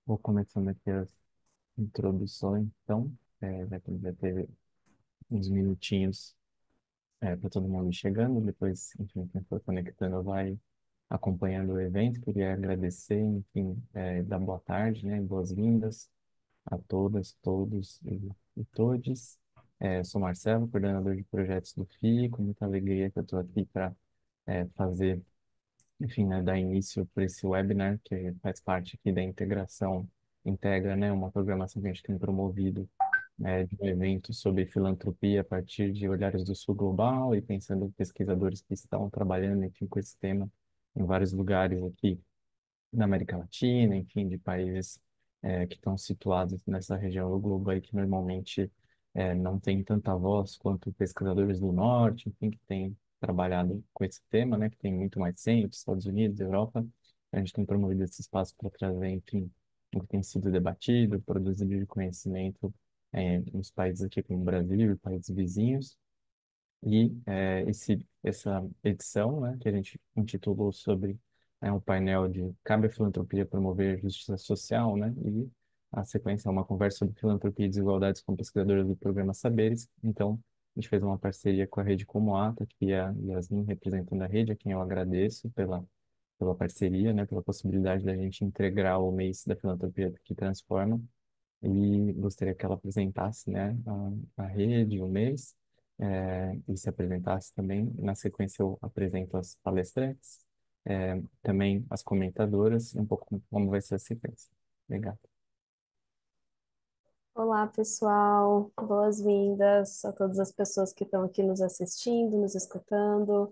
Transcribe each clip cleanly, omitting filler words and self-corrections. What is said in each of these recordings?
Vou começando aqui as introduções, então, já teve uns minutinhos para todo mundo ir chegando, depois, enfim, quem for conectando vai acompanhando o evento. Queria agradecer, enfim, dar boa tarde, né, boas-vindas a todas, todos e todes. Sou Marcelo, coordenador de projetos do FII, com muita alegria que eu estou aqui para fazer, enfim, né, dar início para esse webinar, que faz parte aqui da integração, integra, né, uma programação que a gente tem promovido, de um evento sobre filantropia a partir de olhares do sul global e pensando em pesquisadores que estão trabalhando, enfim, com esse tema em vários lugares aqui na América Latina, enfim, de países que estão situados nessa região do globo aí que normalmente não tem tanta voz quanto pesquisadores do norte, enfim, que têm trabalhado com esse tema, né, que tem muito mais centro, Estados Unidos, Europa. A gente tem promovido esse espaço para trazer, enfim, o que tem sido debatido, produzido de conhecimento nos países aqui como o Brasil e países vizinhos. E essa edição, né, que a gente intitulou sobre um painel de Cabe à Filantropia Promover Justiça Social, né, e a sequência é uma conversa sobre filantropia e desigualdades com pesquisadores do programa Saberes. Então, a gente fez uma parceria com a Rede Como Ata, que é a Yasmin representando a rede, a quem eu agradeço pela parceria, né, pela possibilidade da gente integrar o mês da filantropia que transforma e gostaria que ela apresentasse, né, a rede, o mês, e se apresentasse também. Na sequência, eu apresento as palestrantes, também as comentadoras, e um pouco como vai ser a sequência. Obrigado. Olá, pessoal. Boas-vindas a todas as pessoas que estão aqui nos assistindo, nos escutando.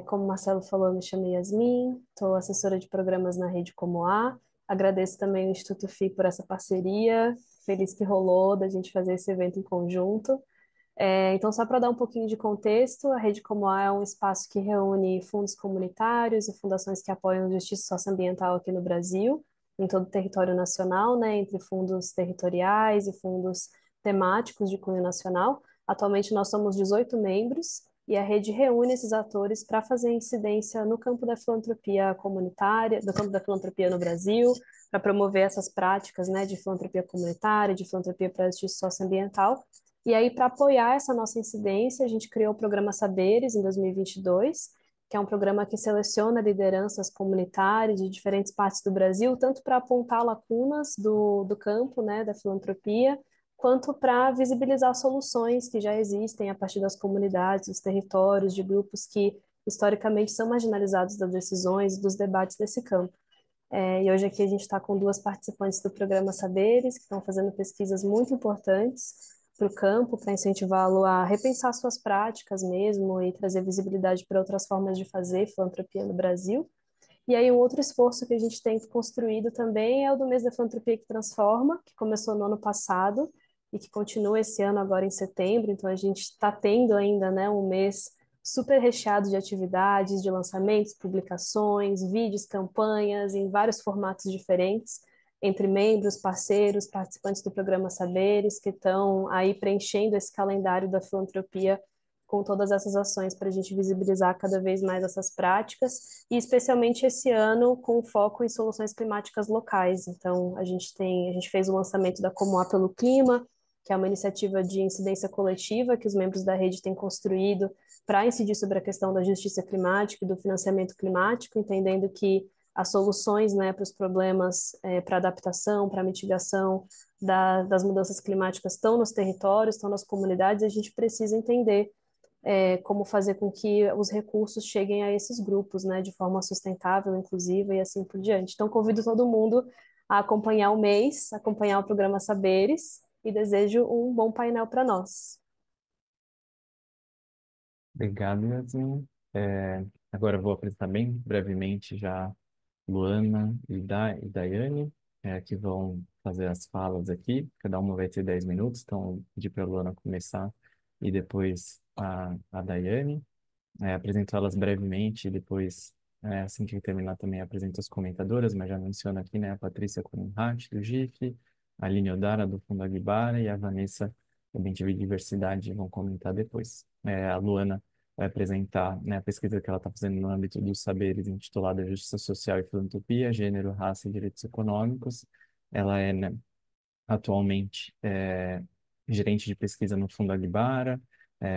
Como o Marcelo falou, eu me chamo Yasmin, estou assessora de programas na Rede Como A. Agradeço também o Instituto FI por essa parceria. Feliz que rolou da gente fazer esse evento em conjunto. Então, só para dar um pouquinho de contexto, a Rede Como A é um espaço que reúne fundos comunitários e fundações que apoiam a justiça socioambiental aqui no Brasil, em todo o território nacional, né, entre fundos territoriais e fundos temáticos de cunho nacional. Atualmente, nós somos 18 membros e a rede reúne esses atores para fazer incidência no campo da filantropia comunitária, do campo da filantropia no Brasil, para promover essas práticas, né, de filantropia comunitária, de filantropia para a justiça socioambiental. E aí, para apoiar essa nossa incidência, a gente criou o programa Saberes em 2022, que é um programa que seleciona lideranças comunitárias de diferentes partes do Brasil, tanto para apontar lacunas do campo, né, da filantropia, quanto para visibilizar soluções que já existem a partir das comunidades, dos territórios, de grupos que historicamente são marginalizados das decisões e dos debates desse campo. E hoje aqui a gente está com duas participantes do programa Saberes, que estão fazendo pesquisas muito importantes para o campo, para incentivá-lo a repensar suas práticas mesmo e trazer visibilidade para outras formas de fazer filantropia no Brasil. E aí um outro esforço que a gente tem construído também é o do mês da filantropia que transforma, que começou no ano passado e que continua esse ano agora em setembro. Então a gente está tendo ainda, né, um mês super recheado de atividades, de lançamentos, publicações, vídeos, campanhas em vários formatos diferentes, entre membros, parceiros, participantes do programa Saberes, que estão aí preenchendo esse calendário da filantropia com todas essas ações para a gente visibilizar cada vez mais essas práticas, e especialmente esse ano com foco em soluções climáticas locais. Então, a gente fez o lançamento da Como Há pelo Clima, que é uma iniciativa de incidência coletiva que os membros da rede têm construído para incidir sobre a questão da justiça climática e do financiamento climático, entendendo que as soluções, né, para os problemas, para adaptação, para mitigação das mudanças climáticas estão nos territórios, estão nas comunidades, e a gente precisa entender como fazer com que os recursos cheguem a esses grupos, né, de forma sustentável, inclusiva e assim por diante. Então, convido todo mundo a acompanhar o mês, acompanhar o programa Saberes e desejo um bom painel para nós. Obrigado, Yasmin. Agora eu vou apresentar bem brevemente já Luana e Daiane, que vão fazer as falas aqui. Cada uma vai ter 10 minutos, então eu pedi para a Luana começar e depois a Daiane. Apresento elas brevemente e depois, assim que terminar, também apresento as comentadoras, mas já menciono aqui, né, a Patrícia Comunhat, do GIF, a Aline Odara, do Fundo Aguibara, e a Vanessa, do Bem TV Diversidade, vão comentar depois. A Luana vai apresentar, né, a pesquisa que ela está fazendo no âmbito dos saberes, intitulada Justiça Social e Filantropia, Gênero, Raça e Direitos Econômicos. Ela é, né, atualmente gerente de pesquisa no Fundo Aguibara,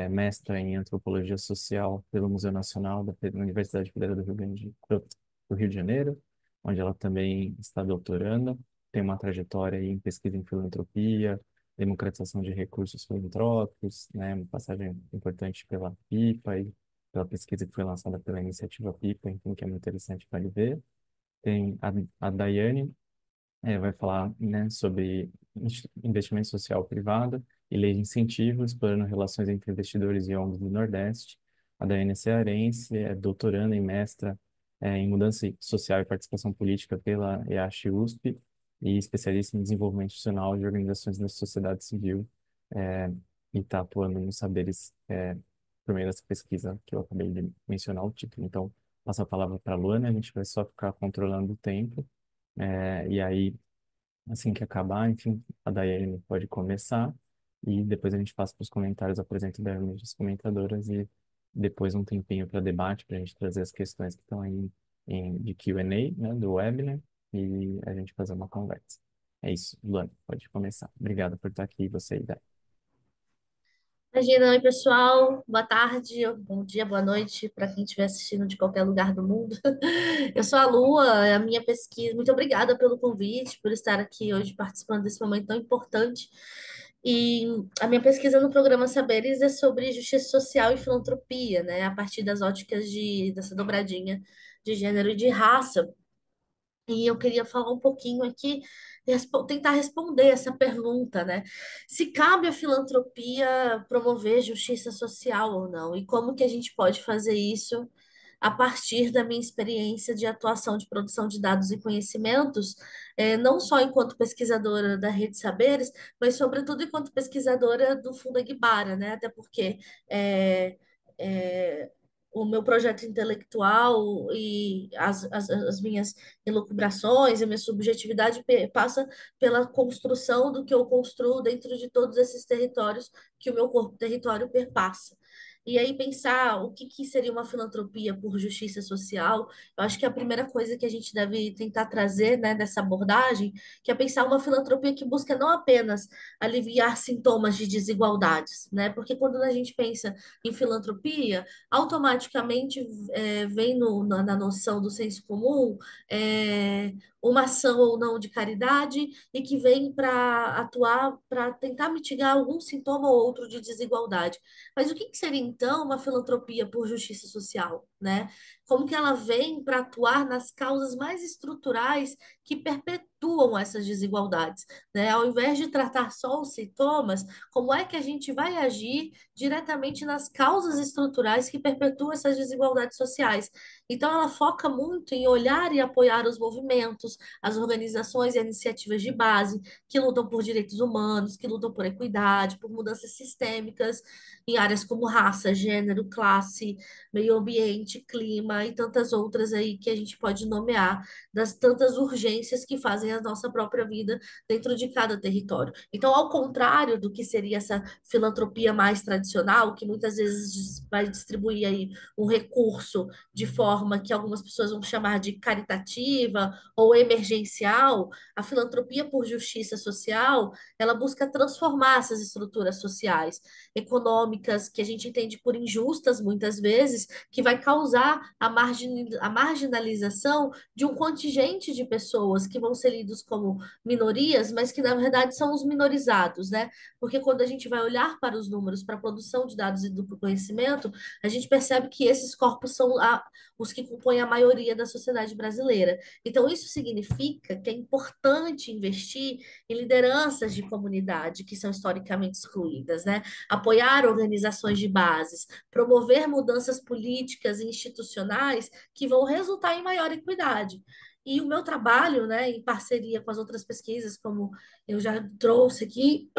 mestra em antropologia social pelo Museu Nacional da Universidade Federal do Rio de Janeiro, onde ela também está doutorando. Tem uma trajetória aí em pesquisa em filantropia, democratização de recursos filantrópicos, né, uma passagem importante pela PIPA e pela pesquisa que foi lançada pela iniciativa PIPA, enfim, que é muito interessante para ver. Tem a Daiane, vai falar, né, sobre investimento social privado e lei de incentivos, explorando relações entre investidores e ONGs do Nordeste. A Daiane é cearense, é doutoranda e mestra em mudança social e participação política pela EASH USP e especialista em desenvolvimento institucional de organizações da sociedade civil, e está atuando nos saberes, por meio dessa pesquisa que eu acabei de mencionar o título. Então, passo a palavra para a Luana, a gente vai só ficar controlando o tempo. E aí, assim que acabar, enfim, a Daiane pode começar e depois a gente passa para os comentários, apresento brevemente as comentadoras e depois um tempinho para debate, para a gente trazer as questões que estão aí de Q&A, né, do webinar e a gente fazer uma conversa. É isso, Luana, pode começar. Obrigado por estar aqui, você e Dai. Imagina, oi pessoal, boa tarde, bom dia, boa noite para quem estiver assistindo de qualquer lugar do mundo. Eu sou a Lua, é a minha pesquisa. Muito obrigada pelo convite, por estar aqui hoje participando desse momento tão importante. E a minha pesquisa no programa Saberes é sobre justiça social e filantropia, né? A partir das óticas dessa dobradinha de gênero e de raça. E eu queria falar um pouquinho aqui, tentar responder essa pergunta, né? Se cabe à filantropia promover justiça social ou não, e como que a gente pode fazer isso a partir da minha experiência de atuação de produção de dados e conhecimentos, não só enquanto pesquisadora da Rede Saberes, mas sobretudo enquanto pesquisadora do Fundo Aguibara, né? Até porque é, é, o meu projeto intelectual e as minhas elucubrações, a minha subjetividade passa pela construção do que eu construo dentro de todos esses territórios que o meu corpo território perpassa. E aí pensar o que seria uma filantropia por justiça social, eu acho que é a primeira coisa que a gente deve tentar trazer, né, nessa abordagem, que é pensar uma filantropia que busca não apenas aliviar sintomas de desigualdades, né? Porque quando a gente pensa em filantropia, automaticamente vem na noção do senso comum uma ação ou não de caridade e que vem para atuar, para tentar mitigar algum sintoma ou outro de desigualdade. Mas o que seria então uma filantropia por justiça social, né? Como que ela vem para atuar nas causas mais estruturais que perpetuam essas desigualdades, né? Ao invés de tratar só os sintomas, como é que a gente vai agir diretamente nas causas estruturais que perpetuam essas desigualdades sociais? Então, ela foca muito em olhar e apoiar os movimentos, as organizações e iniciativas de base que lutam por direitos humanos, que lutam por equidade, por mudanças sistêmicas em áreas como raça, gênero, classe, meio ambiente, clima e tantas outras aí que a gente pode nomear, das tantas urgências que fazem a nossa própria vida dentro de cada território. Então, ao contrário do que seria essa filantropia mais tradicional, que muitas vezes vai distribuir aí um recurso de forma que algumas pessoas vão chamar de caritativa ou emergencial, a filantropia por justiça social, ela busca transformar essas estruturas sociais, econômicas, que a gente entende por injustas muitas vezes, que vai causar a marginalização de um contingente de pessoas que vão ser lidos como minorias, mas que na verdade são os minorizados, né? Porque quando a gente vai olhar para os números, para a produção de dados e do conhecimento, a gente percebe que esses corpos são os que compõem a maioria da sociedade brasileira. Então, isso significa que é importante investir em lideranças de comunidade que são historicamente excluídas, né? Apoiar organizações de bases, promover mudanças políticas e institucionais que vão resultar em maior equidade. E o meu trabalho, né, em parceria com as outras pesquisas, como eu já trouxe aqui,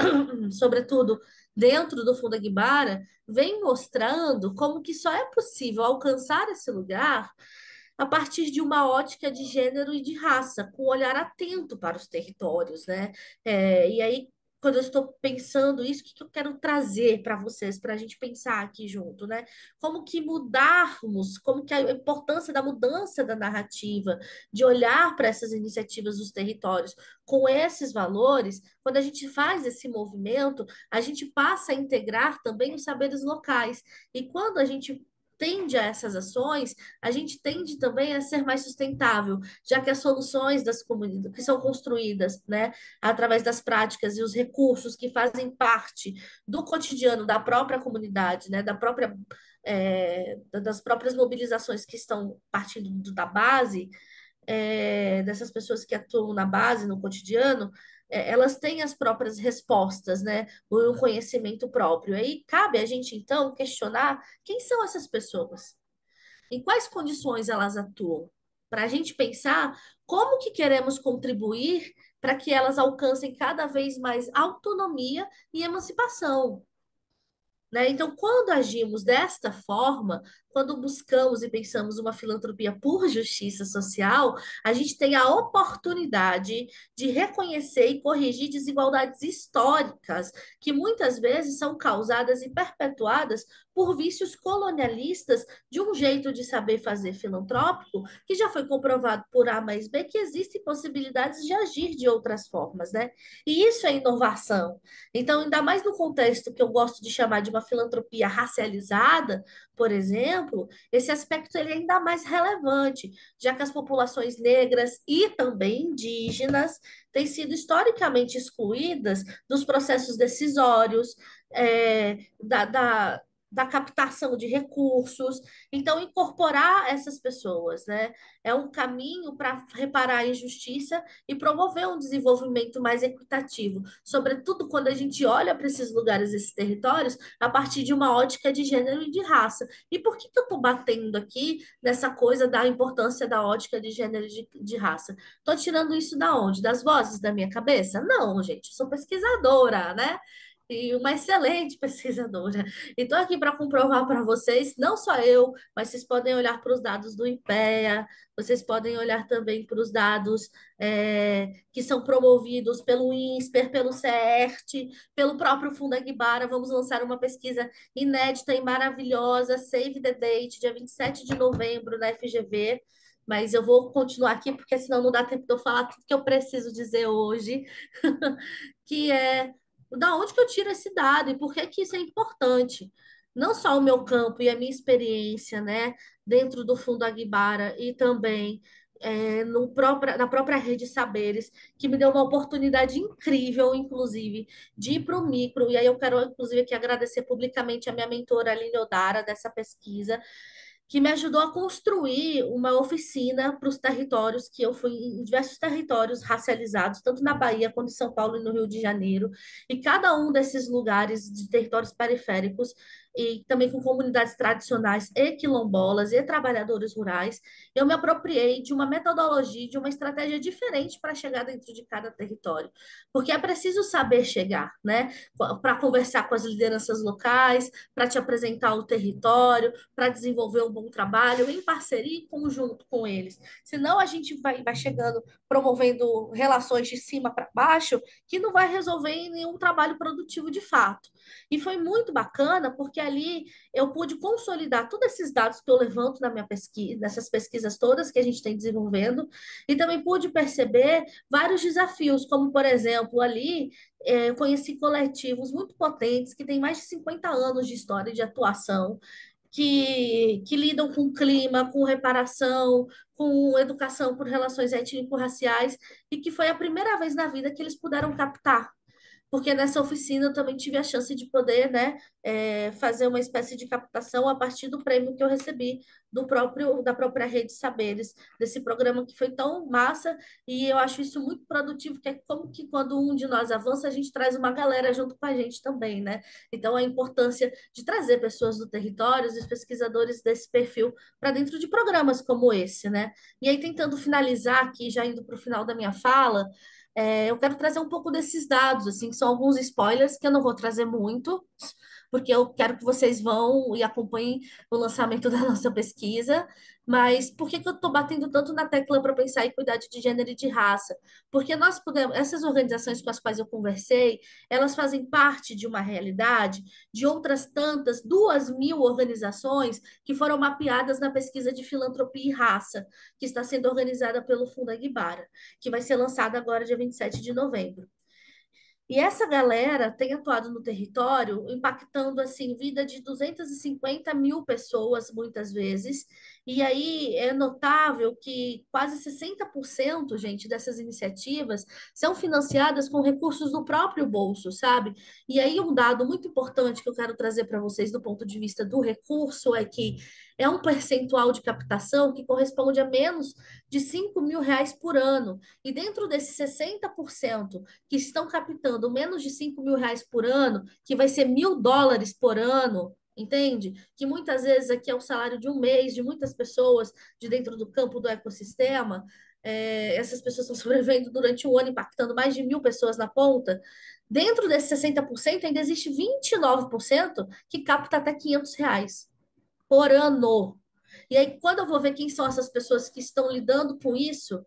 sobretudo dentro do Fundo Aguibara, vem mostrando como que só é possível alcançar esse lugar a partir de uma ótica de gênero e de raça, com um olhar atento para os territórios, né? E aí quando eu estou pensando isso, o que que eu quero trazer para vocês, para a gente pensar aqui junto, né? Como que mudarmos, como que a importância da mudança da narrativa, de olhar para essas iniciativas dos territórios com esses valores, quando a gente faz esse movimento, a gente passa a integrar também os saberes locais. E quando a gente tende a essas ações, a gente tende também a ser mais sustentável, já que as soluções das comunidades que são construídas, né, através das práticas e os recursos que fazem parte do cotidiano da própria comunidade, né, das próprias mobilizações que estão partindo da base, dessas pessoas que atuam na base, no cotidiano, elas têm as próprias respostas, né, o conhecimento próprio. Aí cabe a gente, então, questionar quem são essas pessoas, em quais condições elas atuam, para a gente pensar como que queremos contribuir para que elas alcancem cada vez mais autonomia e emancipação, né? Então, quando agimos desta forma, quando buscamos e pensamos uma filantropia por justiça social, a gente tem a oportunidade de reconhecer e corrigir desigualdades históricas que muitas vezes são causadas e perpetuadas por vícios colonialistas de um jeito de saber fazer filantrópico que já foi comprovado por A mais B que existem possibilidades de agir de outras formas, né? E isso é inovação. Então, ainda mais no contexto que eu gosto de chamar de uma filantropia racializada, por exemplo, esse aspecto ele é ainda mais relevante, já que as populações negras e também indígenas têm sido historicamente excluídas dos processos decisórios, da captação de recursos. Então, incorporar essas pessoas, né, é um caminho para reparar a injustiça e promover um desenvolvimento mais equitativo, sobretudo quando a gente olha para esses lugares, esses territórios, a partir de uma ótica de gênero e de raça. E por que que eu estou batendo aqui nessa coisa da importância da ótica de gênero e de raça? Estou tirando isso da onde? Das vozes da minha cabeça? Não, gente, eu sou pesquisadora, né? E uma excelente pesquisadora. E estou aqui para comprovar para vocês, não só eu, mas vocês podem olhar para os dados do IPEA, vocês podem olhar também para os dados que são promovidos pelo INSPER, pelo CERT, pelo próprio Fundo Aguibara. Vamos lançar uma pesquisa inédita e maravilhosa, Save the Date, dia 27 de novembro, na FGV. Mas eu vou continuar aqui, porque senão não dá tempo de eu falar tudo que eu preciso dizer hoje, que é da onde que eu tiro esse dado e por que que isso é importante. Não só o meu campo e a minha experiência, né, dentro do Fundo Aguibara e também na própria Rede Saberes, que me deu uma oportunidade incrível, inclusive, de ir para o micro. E aí eu quero, inclusive, aqui agradecer publicamente a minha mentora, Aline Odara, dessa pesquisa, que me ajudou a construir uma oficina para os territórios, que eu fui em diversos territórios racializados, tanto na Bahia quanto em São Paulo e no Rio de Janeiro, e cada um desses lugares de territórios periféricos, e também com comunidades tradicionais e quilombolas e trabalhadores rurais, eu me apropriei de uma metodologia, de uma estratégia diferente para chegar dentro de cada território, porque é preciso saber chegar, né? Para conversar com as lideranças locais, para te apresentar o território, para desenvolver um bom trabalho em parceria e conjunto com eles. Senão a gente vai chegando promovendo relações de cima para baixo que não vai resolver em nenhum trabalho produtivo de fato. E foi muito bacana porque ali eu pude consolidar todos esses dados que eu levanto na minha pesquisa, nessas pesquisas todas que a gente tem desenvolvendo, e também pude perceber vários desafios, como por exemplo ali eu conheci coletivos muito potentes que têm mais de 50 anos de história de atuação que lidam com clima, com reparação, com educação por relações étnico-raciais, e que foi a primeira vez na vida que eles puderam captar porque nessa oficina eu também tive a chance de poder, né, fazer uma espécie de captação a partir do prêmio que eu recebi da própria Rede Saberes, desse programa que foi tão massa, e eu acho isso muito produtivo, que é como que quando um de nós avança, a gente traz uma galera junto com a gente também, né? Então, a importância de trazer pessoas do território, os pesquisadores desse perfil, para dentro de programas como esse, né? E aí, tentando finalizar aqui, já indo para o final da minha fala, eu quero trazer um pouco desses dados, assim, que são alguns spoilers que eu não vou trazer muito, porque eu quero que vocês vão e acompanhem o lançamento da nossa pesquisa. Mas por que que eu estou batendo tanto na tecla para pensar em equidade de gênero e de raça? Porque nós podemos, essas organizações com as quais eu conversei, elas fazem parte de uma realidade de outras tantas, 2.000 organizações que foram mapeadas na pesquisa de filantropia e raça, que está sendo organizada pelo Fundo Aguibara, que vai ser lançada agora, dia 27 de novembro. E essa galera tem atuado no território, impactando assim vida de 250 mil pessoas, muitas vezes. E aí é notável que quase 60%, gente, dessas iniciativas são financiadas com recursos do próprio bolso, sabe? E aí um dado muito importante que eu quero trazer para vocês do ponto de vista do recurso é que é um percentual de captação que corresponde a menos de R$ 5.000 por ano. E dentro desses 60% que estão captando menos de R$ 5.000 por ano, que vai ser US$ 1.000 por ano, entende? Que muitas vezes aqui é o salário de um mês de muitas pessoas de dentro do campo do ecossistema. Essas pessoas estão sobrevivendo durante um ano, impactando mais de 1.000 pessoas na ponta. Dentro desses 60%, ainda existe 29% que capta até R$ 500 por ano. E aí, quando eu vou ver quem são essas pessoas que estão lidando com isso,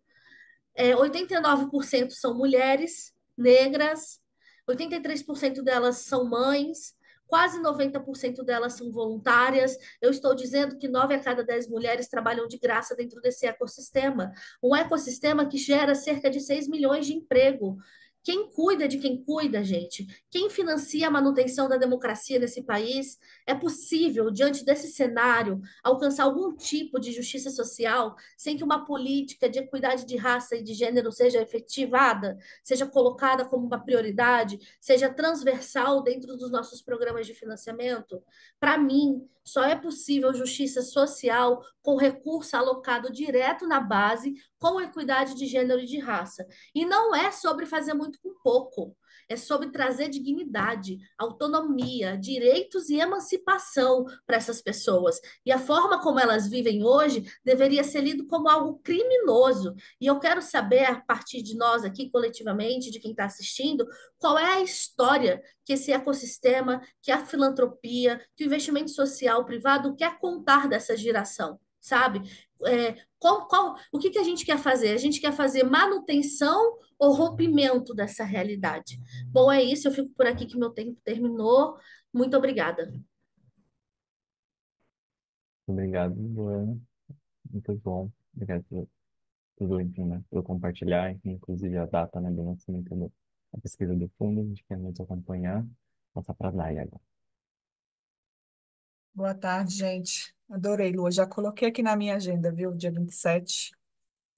89% são mulheres negras, 83% delas são mães, quase 90% delas são voluntárias. Eu estou dizendo que 9 a cada 10 mulheres trabalham de graça dentro desse ecossistema. Um ecossistema que gera cerca de 6 milhões de emprego. Quem cuida de quem cuida, gente? Quem financia a manutenção da democracia nesse país? É possível, diante desse cenário, alcançar algum tipo de justiça social sem que uma política de equidade de raça e de gênero seja efetivada, seja colocada como uma prioridade, seja transversal dentro dos nossos programas de financiamento? Para mim, só é possível justiça social com recurso alocado direto na base, com equidade de gênero e de raça. E não é sobre fazer muito com pouco. É sobre trazer dignidade, autonomia, direitos e emancipação para essas pessoas. E a forma como elas vivem hoje deveria ser lido como algo criminoso. E eu quero saber, a partir de nós aqui, coletivamente, de quem está assistindo, qual é a história que esse ecossistema, que a filantropia, que o investimento social privado quer contar dessa geração, sabe? O que que a gente quer fazer? A gente quer fazer manutenção ou rompimento dessa realidade? Bom, é isso. Eu fico por aqui que meu tempo terminou. Muito obrigada. Obrigado, Luana. Muito bom. Obrigado por tudo, enfim, né, por compartilhar, enfim, inclusive a data, né, do lançamento da pesquisa do fundo. A gente quer muito acompanhar. Passar para a Dai agora. Boa tarde, gente. Adorei, Lua. Já coloquei aqui na minha agenda, viu? Dia 27.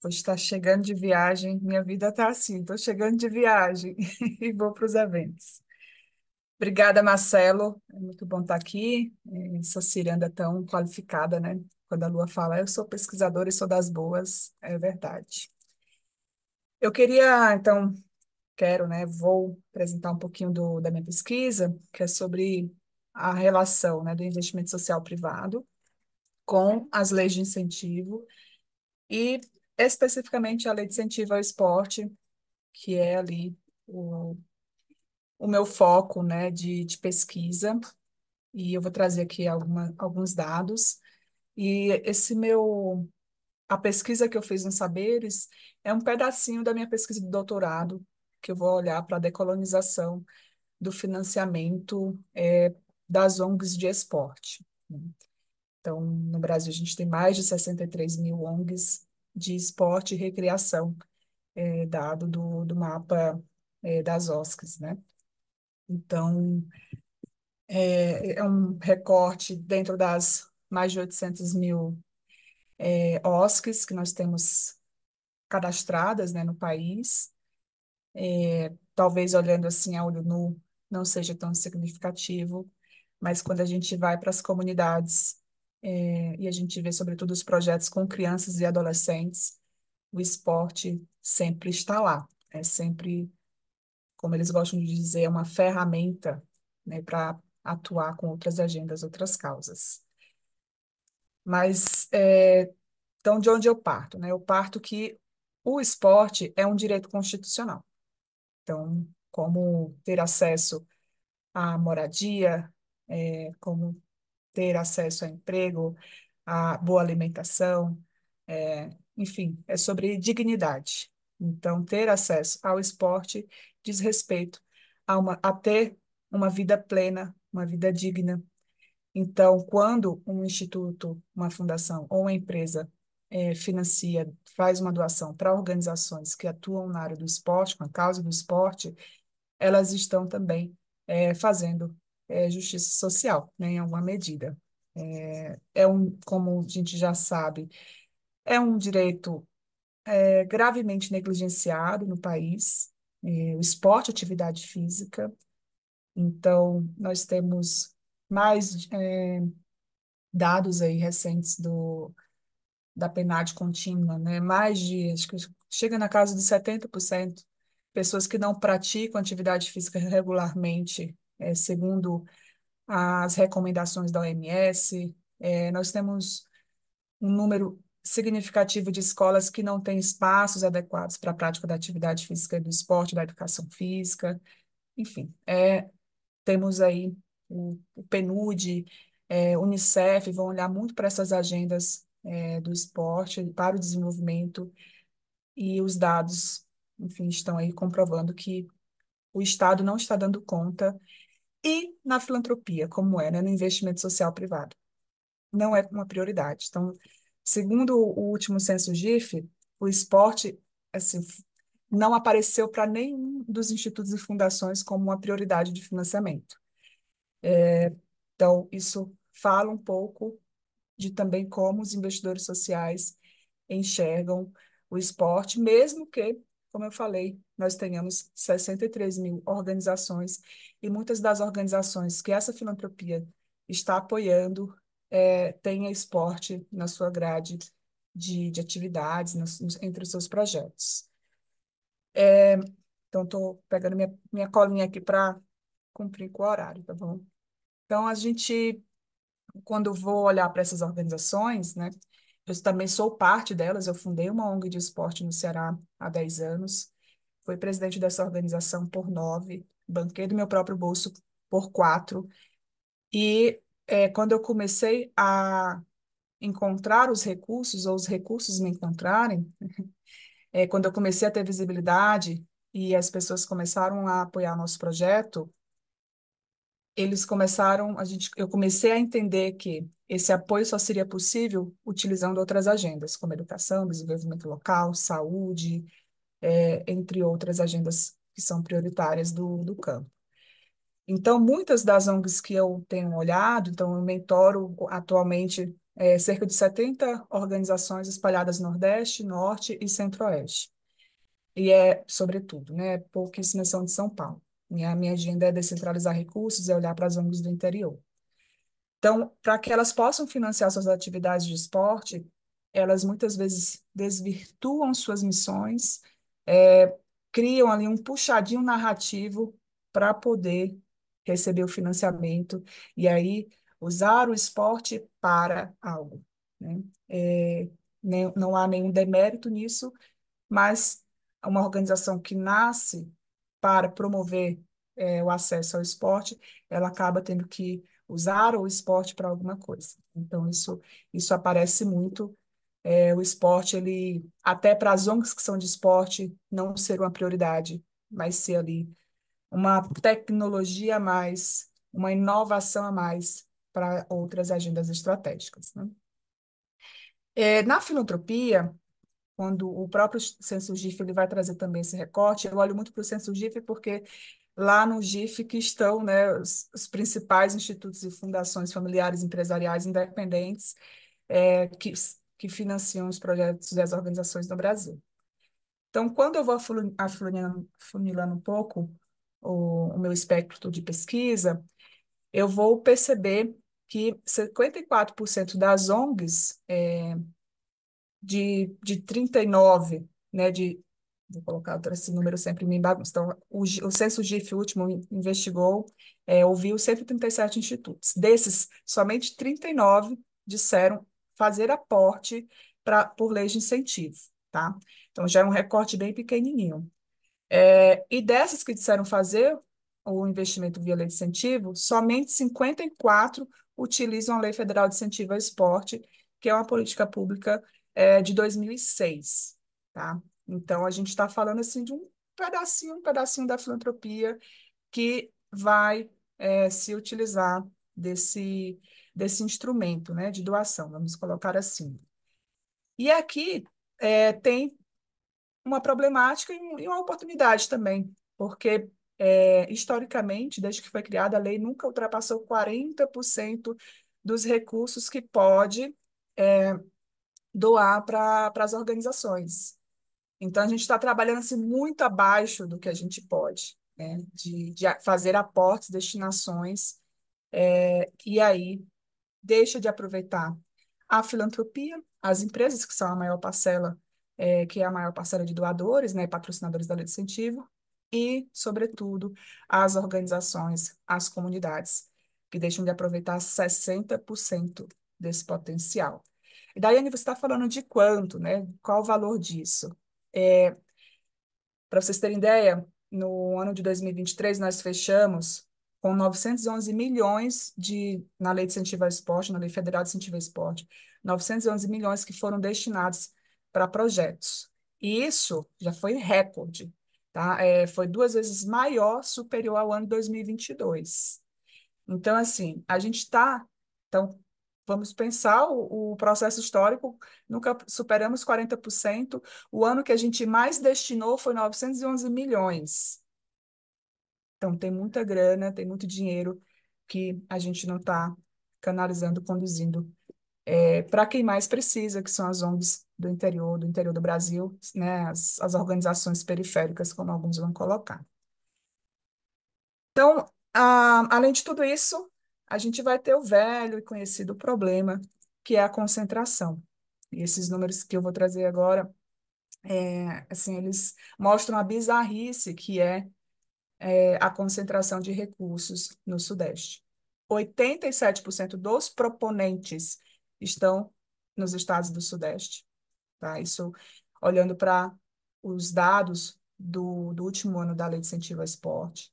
Vou estar chegando de viagem. Minha vida tá assim, estou chegando de viagem e vou para os eventos. Obrigada, Marcelo. É muito bom estar aqui. Sou ciranda tão qualificada, né? Quando a Lua fala, eu sou pesquisadora e sou das boas, é verdade. Eu queria, então, quero, né? Vou apresentar um pouquinho da minha pesquisa, que é sobre a relação, né, do investimento social privado com as leis de incentivo e especificamente a lei de incentivo ao esporte, que é ali o meu foco, né, de pesquisa, e eu vou trazer aqui alguns dados. E a pesquisa que eu fiz nos Saberes é um pedacinho da minha pesquisa de doutorado, que eu vou olhar para a decolonização do financiamento das ONGs de esporte. Então, no Brasil, a gente tem mais de 63 mil ONGs de esporte e recreação, dado do mapa das OSCs, né? Então, é um recorte dentro das mais de 800 mil OSCs que nós temos cadastradas, né, no país. Talvez olhando assim a olho nu não seja tão significativo, mas quando a gente vai para as comunidades e a gente vê sobretudo os projetos com crianças e adolescentes, o esporte sempre está lá. É sempre, como eles gostam de dizer, é uma ferramenta, né, para atuar com outras agendas, outras causas. Mas, então, de onde eu parto, né? Eu parto que o esporte é um direito constitucional. Então, como ter acesso à moradia, como ter acesso a emprego, a boa alimentação, enfim, é sobre dignidade. Então, ter acesso ao esporte diz respeito a ter uma vida plena, uma vida digna. Então, quando um instituto, uma fundação ou uma empresa financia, faz uma doação para organizações que atuam na área do esporte, com a causa do esporte, elas estão também fazendo justiça social, né, em alguma medida. Como a gente já sabe, é um direito gravemente negligenciado no país, o esporte, atividade física. Então, nós temos mais dados aí recentes da PNAD contínua, né? Mais de, acho que chega na casa de 70% pessoas que não praticam atividade física regularmente, segundo as recomendações da OMS. Nós temos um número significativo de escolas que não têm espaços adequados para a prática da atividade física e do esporte, da educação física. Enfim, temos aí o PNUD, Unicef, vão olhar muito para essas agendas do esporte, para o desenvolvimento, e os dados, enfim, estão aí comprovando que o Estado não está dando conta, e na filantropia, como né, no investimento social privado. Não é uma prioridade. Então, segundo o último censo GIF, o esporte, assim, não apareceu para nenhum dos institutos e fundações como uma prioridade de financiamento. Então, isso fala um pouco de também como os investidores sociais enxergam o esporte, mesmo que, como eu falei, nós tenhamos 63 mil organizações, e muitas das organizações que essa filantropia está apoiando tenha esporte na sua grade de atividades, entre os seus projetos. Então, estou pegando minha colinha aqui para cumprir com o horário, tá bom? Então, quando eu vou olhar para essas organizações, né, eu também sou parte delas, eu fundei uma ONG de esporte no Ceará há 10 anos, fui presidente dessa organização por 9, banquei do meu próprio bolso por 4, e quando eu comecei a encontrar os recursos, ou os recursos me encontrarem, quando eu comecei a ter visibilidade e as pessoas começaram a apoiar nosso projeto, eu comecei a entender que esse apoio só seria possível utilizando outras agendas, como educação, desenvolvimento local, saúde, entre outras agendas que são prioritárias do campo. Então, muitas das ONGs que eu tenho olhado, então eu mentoro atualmente cerca de 70 organizações espalhadas no Nordeste, Norte e Centro-Oeste. E sobretudo, né, pouquíssimas são de São Paulo. Minha agenda é descentralizar recursos, é olhar para as ONGs do interior. Então, para que elas possam financiar suas atividades de esporte, elas muitas vezes desvirtuam suas missões, criam ali um puxadinho narrativo para poder receber o financiamento e aí usar o esporte para algo, né? Não há nenhum demérito nisso, mas uma organização que nasce para promover o acesso ao esporte, ela acaba tendo que usar o esporte para alguma coisa. Então, isso aparece muito. O esporte, ele, até para as ONGs que são de esporte, não ser uma prioridade, mas ser ali uma tecnologia a mais, uma inovação a mais para outras agendas estratégicas, né? Na filantropia, quando o próprio censo GIF ele vai trazer também esse recorte, eu olho muito para o censo GIF porque lá no GIF que estão, né, os principais institutos e fundações familiares empresariais independentes que financiam os projetos das organizações no Brasil. Então, quando eu vou afunilando um pouco o meu espectro de pesquisa, eu vou perceber que 54% das ONGs de 39, né, vou colocar esse número sempre me bagunça. Então, o censo GIF último investigou, ouviu 137 institutos. Desses, somente 39 disseram fazer aporte por leis de incentivo, tá? Então, já é um recorte bem pequenininho. E dessas que disseram fazer, o investimento via lei de incentivo, somente 54 utilizam a Lei Federal de Incentivo ao Esporte, que é uma política pública de 2006, tá? Então, a gente está falando assim de um pedacinho da filantropia que vai se utilizar desse instrumento, né, de doação, vamos colocar assim. E aqui tem uma problemática e uma oportunidade também, porque, historicamente, desde que foi criada, a lei nunca ultrapassou 40% dos recursos que pode doar para as organizações. Então, a gente está trabalhando assim, muito abaixo do que a gente pode, né? De fazer aportes, destinações, e aí deixa de aproveitar a filantropia, as empresas, que são a maior parcela, que é a maior parcela de doadores, né, patrocinadores da lei de incentivo, e, sobretudo, as organizações, as comunidades, que deixam de aproveitar 60% desse potencial. E, Daiane, você está falando de quanto, né? Qual o valor disso? Para vocês terem ideia, no ano de 2023, nós fechamos com 911 milhões na Lei de Incentivo ao Esporte, na Lei Federal de Incentivo ao Esporte, 911 milhões que foram destinados para projetos. E isso já foi recorde, tá? Foi 2 vezes maior, superior ao ano de 2022. Então, assim, a gente está. Então, vamos pensar o processo histórico, nunca superamos 40%. O ano que a gente mais destinou foi 911 milhões. Então, tem muita grana, tem muito dinheiro que a gente não está canalizando, conduzindo para quem mais precisa, que são as ONGs do interior do Brasil, né? As organizações periféricas, como alguns vão colocar. Então, além de tudo isso, a gente vai ter o velho e conhecido problema, que é a concentração. E esses números que eu vou trazer agora, assim, eles mostram a bizarrice que é a concentração de recursos no Sudeste. 87% dos proponentes estão nos estados do Sudeste, tá? Isso olhando para os dados do último ano da Lei de Incentivo ao Esporte.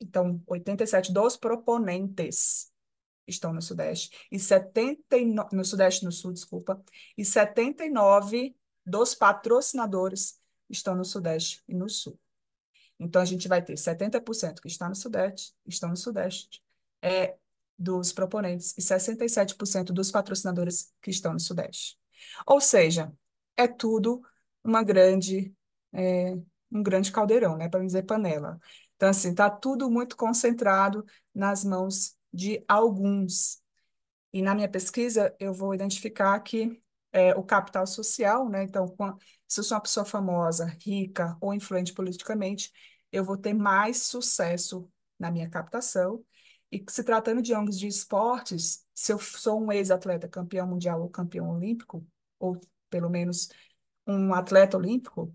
Então, 87 dos proponentes estão no Sudeste, e 79, no Sudeste e no Sul, desculpa, e 79 dos patrocinadores estão no Sudeste e no Sul. Então, a gente vai ter 70% que estão no Sudeste, dos proponentes, e 67% dos patrocinadores que estão no Sudeste. Ou seja, é tudo uma grande, é, um grande caldeirão, né, para não dizer panela. Então, assim, está tudo muito concentrado nas mãos de alguns. E na minha pesquisa, eu vou identificar que o capital social, né? Então, se eu sou uma pessoa famosa, rica ou influente politicamente, eu vou ter mais sucesso na minha captação. E se tratando de ONGs de esportes, se eu sou um ex-atleta campeão mundial ou campeão olímpico, ou pelo menos um atleta olímpico,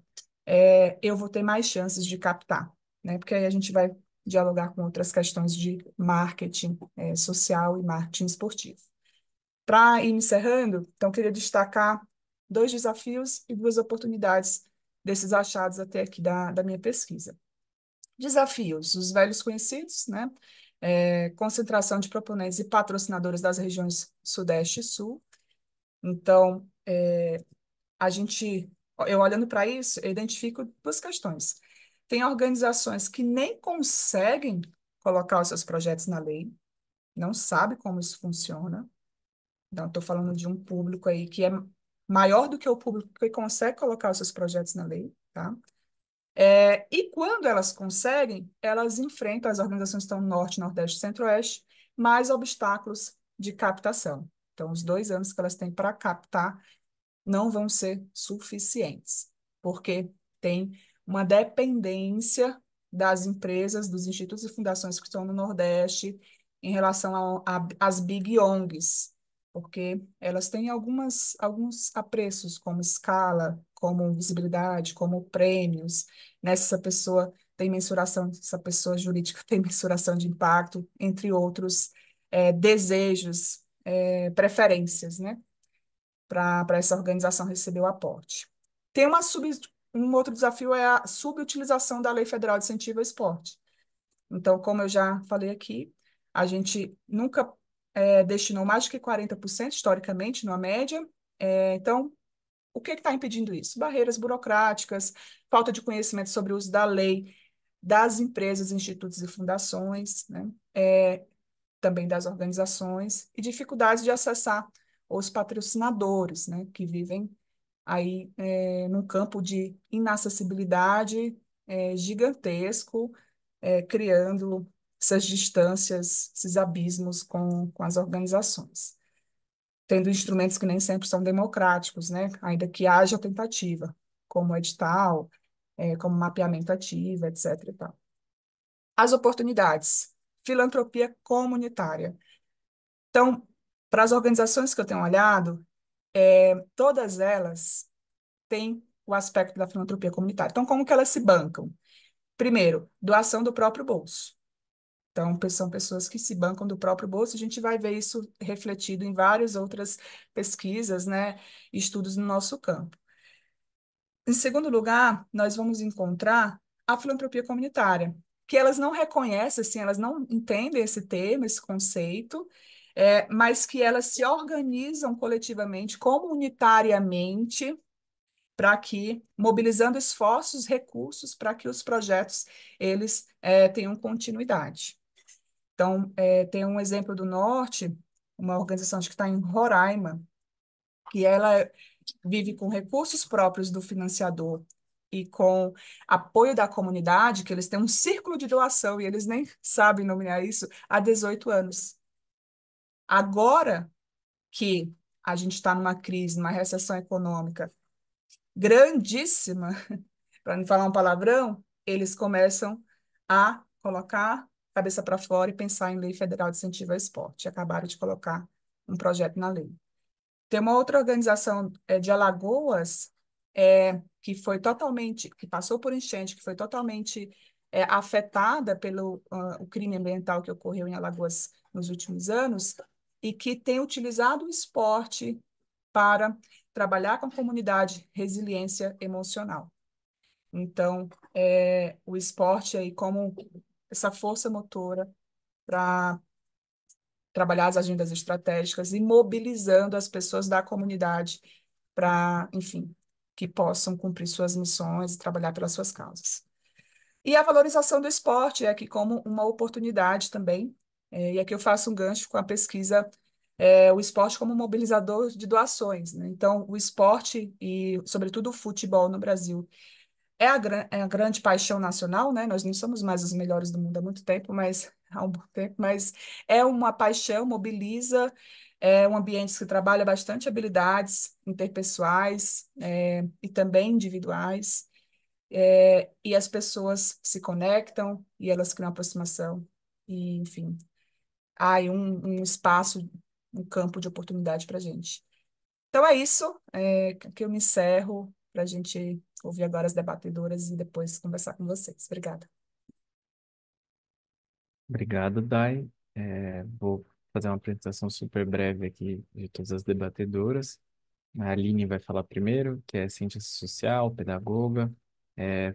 eu vou ter mais chances de captar, né? Porque aí a gente vai dialogar com outras questões de marketing, social e marketing esportivo. Para ir encerrando, então, queria destacar 2 desafios e 2 oportunidades desses achados até aqui da minha pesquisa. Desafios, os velhos conhecidos, né? Concentração de proponentes e patrocinadores das regiões Sudeste e Sul. Então, eu olhando para isso, eu identifico 2 questões. Tem organizações que nem conseguem colocar os seus projetos na lei, não sabe como isso funciona. Então, estou falando de um público aí que é maior do que o público que consegue colocar os seus projetos na lei, tá? E quando elas conseguem, elas enfrentam, as organizações que estão no Norte, Nordeste e Centro-Oeste, mais obstáculos de captação. Então, os 2 anos que elas têm para captar não vão ser suficientes, porque tem uma dependência das empresas, dos institutos e fundações que estão no Nordeste em relação às big ONGs, porque elas têm alguns apreços, como escala, como visibilidade, como prêmios, né? Se essa pessoa tem mensuração, se essa pessoa jurídica tem mensuração de impacto, entre outros desejos, preferências, né? Para essa organização receber o aporte. Um outro desafio é a subutilização da Lei Federal de Incentivo ao Esporte. Então, como eu já falei aqui, a gente nunca destinou mais do que 40% historicamente, numa média. Então, o que está impedindo isso? Barreiras burocráticas, falta de conhecimento sobre o uso da lei, das empresas, institutos e fundações, né? Também das organizações, e dificuldades de acessar os patrocinadores, né? Que vivem aí num campo de inacessibilidade gigantesco, criando essas distâncias, esses abismos com as organizações, tendo instrumentos que nem sempre são democráticos, né? Ainda que haja tentativa, como edital, como mapeamento ativo, etc. e tal. As oportunidades, filantropia comunitária. Então, para as organizações que eu tenho olhado, todas elas têm o aspecto da filantropia comunitária. Então, como que elas se bancam? Primeiro, doação do próprio bolso. Então, são pessoas que se bancam do próprio bolso. A gente vai ver isso refletido em várias outras pesquisas, né, estudos no nosso campo. Em segundo lugar, nós vamos encontrar a filantropia comunitária, que elas não reconhecem, assim, elas não entendem esse termo, esse conceito, mas que elas se organizam coletivamente, comunitariamente, para que, mobilizando esforços, recursos, para que os projetos, eles tenham continuidade. Então, tem um exemplo do Norte, uma organização que está em Roraima, que ela vive com recursos próprios do financiador e com apoio da comunidade, que eles têm um círculo de doação e eles nem sabem nomear isso, há 18 anos. Agora que a gente está numa crise, numa recessão econômica grandíssima, para não falar um palavrão, eles começam a colocar cabeça para fora e pensar em lei federal de incentivo ao esporte. Acabaram de colocar um projeto na lei. Tem uma outra organização de Alagoas que passou por enchente, que foi totalmente afetada pelo o crime ambiental que ocorreu em Alagoas nos últimos anos e que tem utilizado o esporte para trabalhar com a comunidade resiliência emocional. Então, o esporte aí como essa força motora para trabalhar as agendas estratégicas e mobilizando as pessoas da comunidade para, enfim, que possam cumprir suas missões e trabalhar pelas suas causas. E a valorização do esporte é aqui como uma oportunidade também, e aqui eu faço um gancho com a pesquisa o esporte como mobilizador de doações, né? Então, o esporte e, sobretudo, o futebol no Brasil é a grande paixão nacional, né? Nós não somos mais os melhores do mundo há muito tempo, mas há um bom tempo, mas é uma paixão, mobiliza, é um ambiente que trabalha bastante habilidades interpessoais, e também individuais, e as pessoas se conectam e elas criam aproximação, e, enfim, há aí um espaço, um campo de oportunidade para a gente. Então é isso, que eu me encerro para a gente ouvir agora as debatedoras e depois conversar com vocês. Obrigada. Obrigado, Dai. Vou fazer uma apresentação super breve aqui de todas as debatedoras. A Aline vai falar primeiro, que é cientista social, pedagoga,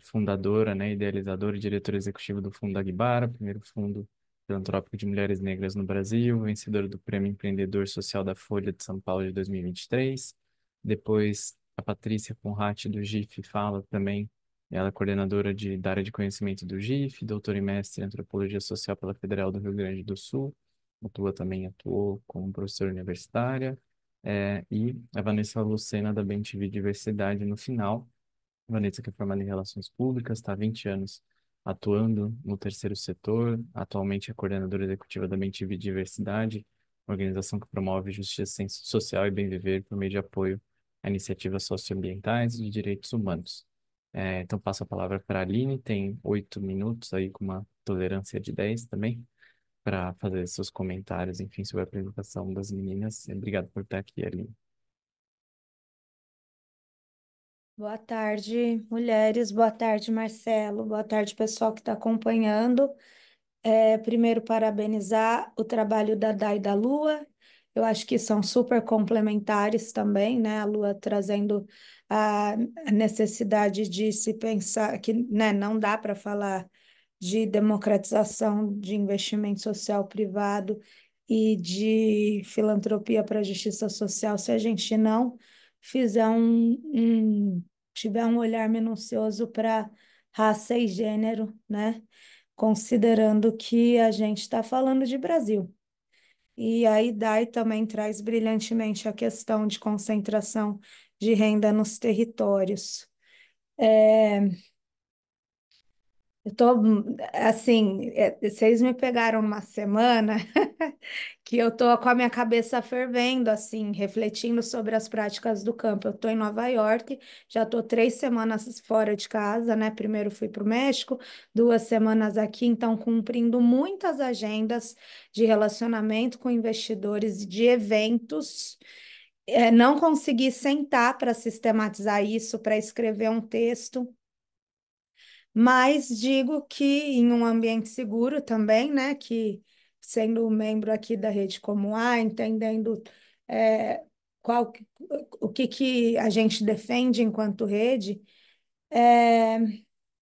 fundadora, né, idealizadora e diretora executiva do Fundo Aguibara, primeiro fundo filantrópico de mulheres negras no Brasil, vencedora do Prêmio Empreendedor Social da Folha de São Paulo de 2023. Depois, a Patrícia Conrati, do GIF, fala também. Ela é coordenadora da área de conhecimento do GIF, doutora e mestre em Antropologia Social pela Federal do Rio Grande do Sul. Atuou como professora universitária. E a Vanessa Lucena, da BemTV Diversidade, no final. Vanessa, que é formada em Relações Públicas, está há 20 anos atuando no terceiro setor, atualmente é coordenadora executiva da BemTV Diversidade, uma organização que promove justiça social e bem viver por meio de apoio a iniciativas socioambientais e de direitos humanos. Então, passo a palavra para a Aline, tem 8 minutos aí, com uma tolerância de 10 também, para fazer seus comentários, enfim, sobre a apresentação das meninas. Obrigado por estar aqui, Aline. Boa tarde, mulheres. Boa tarde, Marcelo. Boa tarde, pessoal que está acompanhando. Primeiro, parabenizar o trabalho da Dai e da Lua. Eu acho que são super complementares também, né? A Lua trazendo a necessidade de se pensar que, né, não dá para falar de democratização de investimento social privado e de filantropia para a justiça social se a gente não fizer tiver um olhar minucioso para raça e gênero, né? Considerando que a gente está falando de Brasil. E a IDAI também traz brilhantemente a questão de concentração de renda nos territórios. Eu tô, assim, vocês me pegaram numa semana que eu tô com a minha cabeça fervendo, assim, refletindo sobre as práticas do campo. Eu tô em Nova York, já tô 3 semanas fora de casa, né? Primeiro fui para o México, 2 semanas aqui, então cumprindo muitas agendas de relacionamento com investidores e de eventos. Não consegui sentar para sistematizar isso, para escrever um texto. Mas digo que em um ambiente seguro também, né? Que sendo membro aqui da Rede Como A, entendendo é, qual, o que a gente defende enquanto rede, é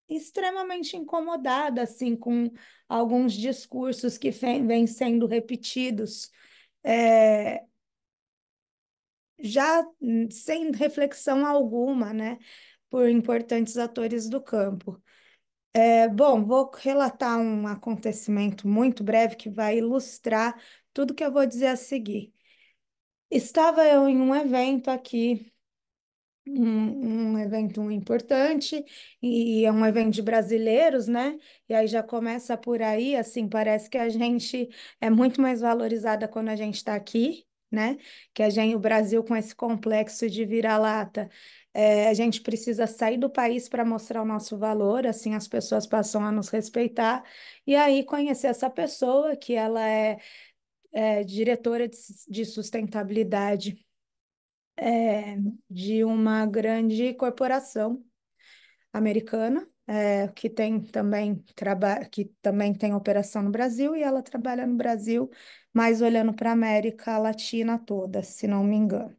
extremamente incomodada assim com alguns discursos que vêm sendo repetidos, é, já sem reflexão alguma, né? Por importantes atores do campo. Bom, vou relatar um acontecimento muito breve que vai ilustrar tudo que eu vou dizer a seguir. Estava eu em um evento aqui, um evento importante, e é um evento de brasileiros, né? E aí já começa por aí, assim, parece que a gente é muito mais valorizada quando a gente está aqui, né? Que o Brasil com esse complexo de vira-lata. A gente precisa sair do país para mostrar o nosso valor, assim as pessoas passam a nos respeitar, e aí conhecer essa pessoa, que ela é diretora de sustentabilidade é, de uma grande corporação americana, que também tem operação no Brasil, e ela trabalha no Brasil, mas olhando para a América Latina toda, se não me engano.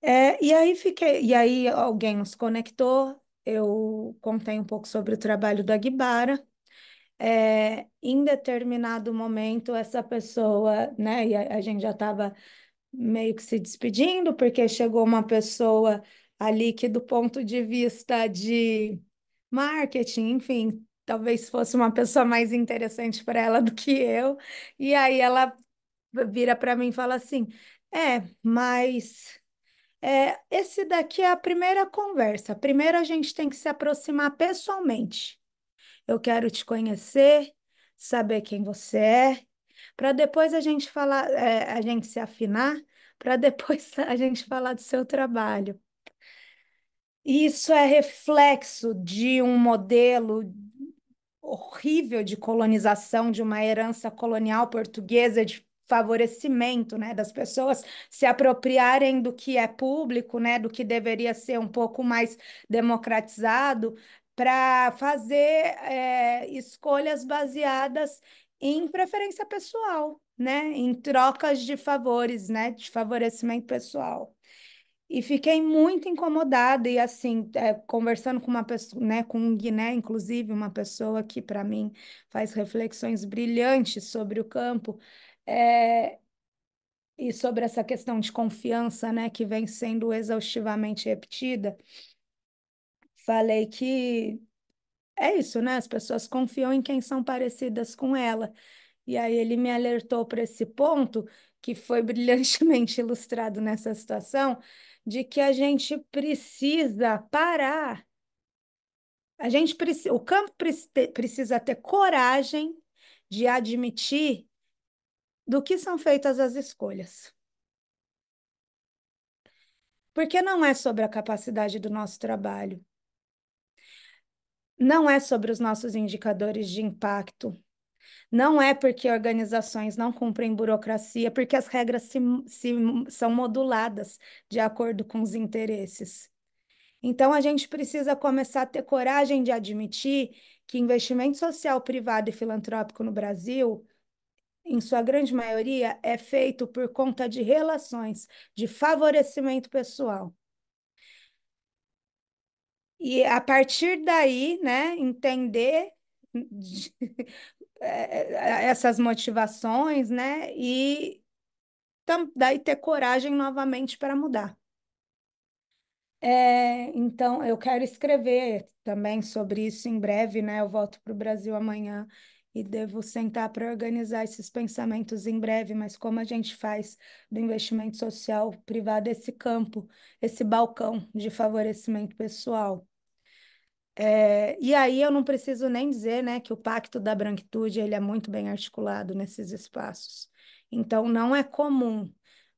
E aí alguém nos conectou, eu contei um pouco sobre o trabalho do Aguibara. Em determinado momento, essa pessoa, né, e a gente já estava meio que se despedindo, porque chegou uma pessoa ali que, do ponto de vista de marketing, enfim, talvez fosse uma pessoa mais interessante para ela do que eu. E aí ela vira para mim e fala assim: mas esse daqui é a primeira conversa. Primeiro a gente tem que se aproximar pessoalmente. Eu quero te conhecer, saber quem você é, para depois a gente falar, a gente se afinar, para depois a gente falar do seu trabalho. Isso é reflexo de um modelo horrível de colonização, de uma herança colonial portuguesa de favorecimento, né, das pessoas se apropriarem do que é público, né, do que deveria ser um pouco mais democratizado, para fazer escolhas baseadas em preferência pessoal, né, em trocas de favores, né, de favorecimento pessoal. E fiquei muito incomodada e assim, conversando com uma pessoa, né, com um Guiné, inclusive, uma pessoa que para mim faz reflexões brilhantes sobre o campo, é, e sobre essa questão de confiança, né, que vem sendo exaustivamente repetida. Falei que é isso, né? As pessoas confiam em quem são parecidas com ela. E aí ele me alertou para esse ponto, que foi brilhantemente ilustrado nessa situação, de que a gente precisa parar, o campo precisa ter coragem de admitir do que são feitas as escolhas. Porque não é sobre a capacidade do nosso trabalho, não é sobre os nossos indicadores de impacto. Não é porque organizações não cumprem burocracia, porque as regras são moduladas de acordo com os interesses. Então, a gente precisa começar a ter coragem de admitir que investimento social privado e filantrópico no Brasil, em sua grande maioria, é feito por conta de relações de favorecimento pessoal. E a partir daí, né, entender de- essas motivações, né? E daí ter coragem novamente para mudar. Então, eu quero escrever também sobre isso em breve, né? Eu volto para o Brasil amanhã e devo sentar para organizar esses pensamentos em breve, mas como a gente faz do investimento social privado esse campo, esse balcão de favorecimento pessoal? E aí eu não preciso nem dizer, né, que o Pacto da Branquitude ele é muito bem articulado nesses espaços. Então, não é comum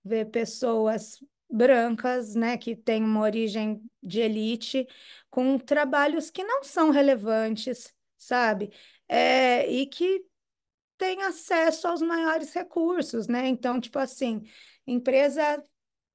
ver pessoas brancas, né, que têm uma origem de elite, com trabalhos que não são relevantes, sabe? E que têm acesso aos maiores recursos, né? Então, tipo assim, empresa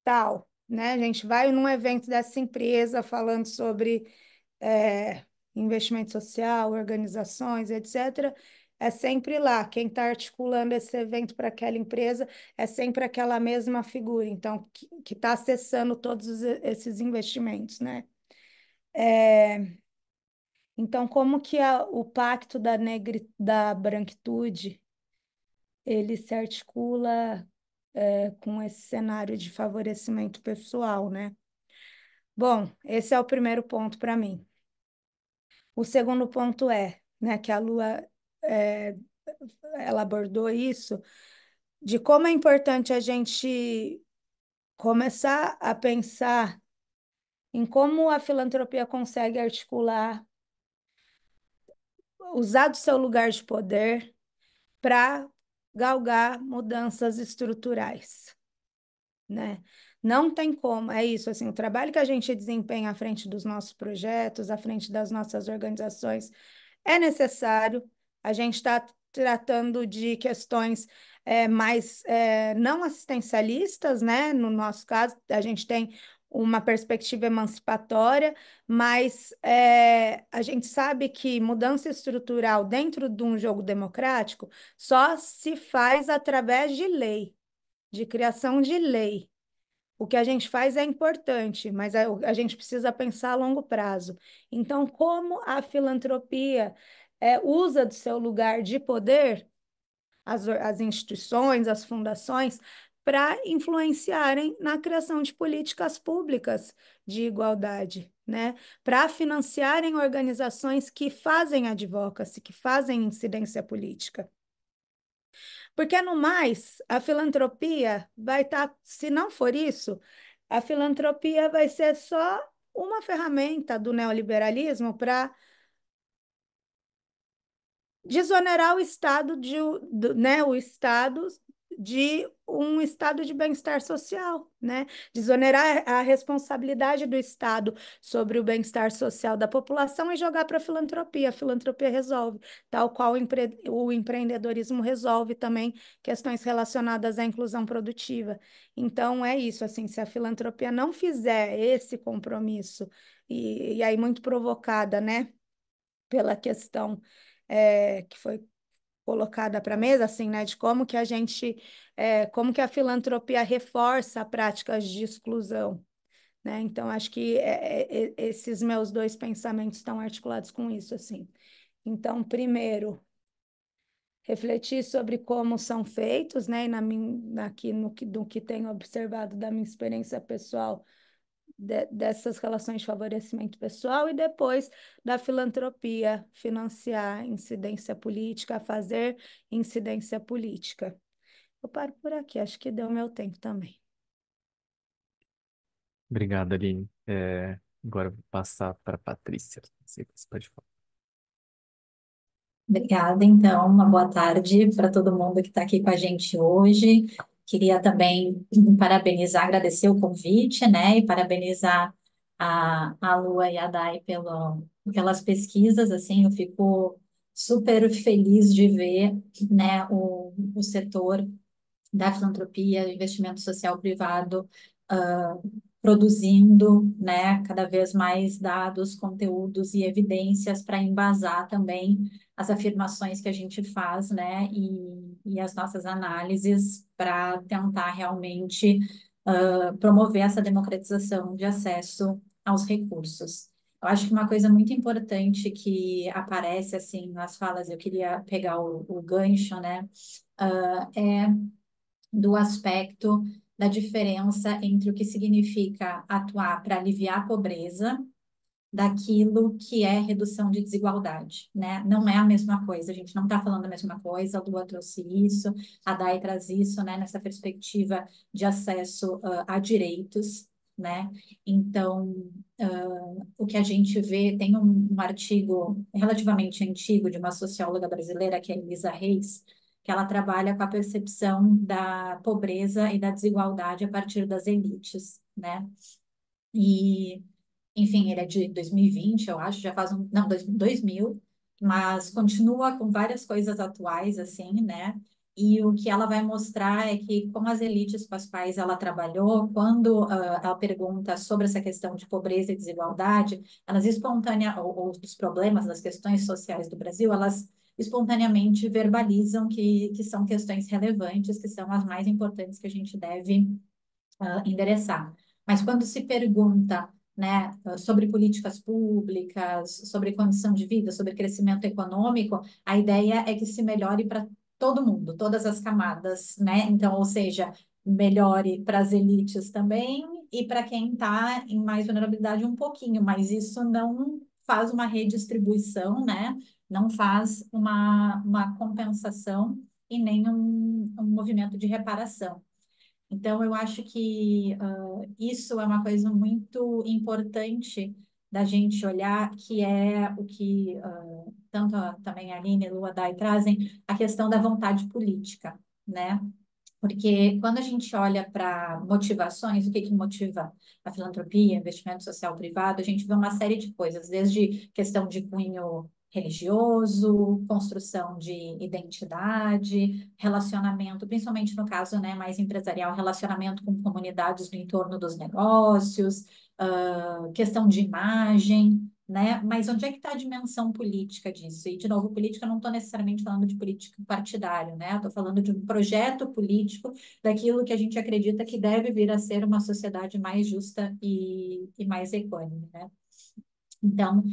tal, né? A gente vai num evento dessa empresa falando sobre é, investimento social, organizações, etc. É sempre lá. Quem está articulando esse evento para aquela empresa é sempre aquela mesma figura, então, que está acessando todos esses investimentos, né? Então, como que o pacto da branquitude ele se articula com esse cenário de favorecimento pessoal, né? Bom, esse é o primeiro ponto para mim. O segundo ponto é, né, que a Lua é, ela abordou isso, de como é importante a gente começar a pensar em como a filantropia consegue articular, usar do seu lugar de poder para galgar mudanças estruturais, né? Não tem como, é isso, assim, o trabalho que a gente desempenha à frente dos nossos projetos, à frente das nossas organizações, é necessário. A gente está tratando de questões mais não assistencialistas, né? No nosso caso, a gente tem uma perspectiva emancipatória, mas a gente sabe que mudança estrutural dentro de um jogo democrático só se faz através de lei, de criação de lei. O que a gente faz é importante, mas a gente precisa pensar a longo prazo. Então, como a filantropia usa do seu lugar de poder, as instituições, as fundações, para influenciarem na criação de políticas públicas de igualdade, né? Para financiarem organizações que fazem advocacy, que fazem incidência política. Porque, no mais, a filantropia vai estar, se não for isso, a filantropia vai ser só uma ferramenta do neoliberalismo para desonerar o Estado né, o Estado de um estado de bem-estar social, né? Desonerar a responsabilidade do Estado sobre o bem-estar social da população e jogar para a filantropia. A filantropia resolve, tal qual o empreendedorismo resolve também questões relacionadas à inclusão produtiva. Então, é isso, assim, se a filantropia não fizer esse compromisso, e aí muito provocada, né, pela questão que foi colocada para a mesa, assim, né, de como que a gente, como que a filantropia reforça práticas de exclusão, né? Então, acho que esses meus dois pensamentos estão articulados com isso, assim. Então, primeiro, refletir sobre como são feitos, né, e aqui no que tenho observado da minha experiência pessoal, dessas relações de favorecimento pessoal e depois da filantropia financiar incidência política, fazer incidência política. Eu paro por aqui, acho que deu meu tempo também. Obrigado, Aline. Agora eu vou passar para a Patrícia. Não sei se você pode falar. Obrigada, então, uma boa tarde para todo mundo que está aqui com a gente hoje. Queria também parabenizar, agradecer o convite, né, e parabenizar a Lua e a Dai pelas pesquisas, assim, eu fico super feliz de ver, né, o setor da filantropia, investimento social privado, ah, produzindo, né, cada vez mais dados, conteúdos e evidências para embasar também as afirmações que a gente faz, né, e as nossas análises para tentar realmente promover essa democratização de acesso aos recursos. Eu acho que uma coisa muito importante que aparece assim nas falas, eu queria pegar o gancho, né? É do aspecto da diferença entre o que significa atuar para aliviar a pobreza daquilo que é redução de desigualdade, né? Não é a mesma coisa, a gente não está falando a mesma coisa, a Lua trouxe isso, a Dai traz isso, né, nessa perspectiva de acesso a direitos, né? Então, o que a gente vê, tem um artigo relativamente antigo de uma socióloga brasileira, que é Elisa Reis, que ela trabalha com a percepção da pobreza e da desigualdade a partir das elites, né? E enfim, ele é de 2020, eu acho, já faz um, não, 2000, mas continua com várias coisas atuais, assim, né? E o que ela vai mostrar é que, como as elites com as quais ela trabalhou, quando ela pergunta sobre essa questão de pobreza e desigualdade, elas ou dos problemas, das questões sociais do Brasil, elas espontaneamente verbalizam que são questões relevantes, que são as mais importantes que a gente deve endereçar. Mas quando se pergunta, né, sobre políticas públicas, sobre condição de vida, sobre crescimento econômico, a ideia é que se melhore para todo mundo, todas as camadas, né? Então, ou seja, melhore para as elites também e para quem está em mais vulnerabilidade um pouquinho, mas isso não faz uma redistribuição, né? Não faz uma compensação e nem um movimento de reparação. Então, eu acho que isso é uma coisa muito importante da gente olhar, que é o que tanto também a Aline e a Lua Dai trazem, a questão da vontade política, né? Porque quando a gente olha para motivações, o que que motiva a filantropia, investimento social privado, a gente vê uma série de coisas, desde questão de cunho religioso, construção de identidade, relacionamento, principalmente no caso, né, mais empresarial, relacionamento com comunidades no entorno dos negócios, questão de imagem, né? Mas onde é que está a dimensão política disso? E, de novo, política, eu não estou necessariamente falando de política partidária, né? Estou falando de um projeto político daquilo que a gente acredita que deve vir a ser uma sociedade mais justa e mais equânime, né? Então,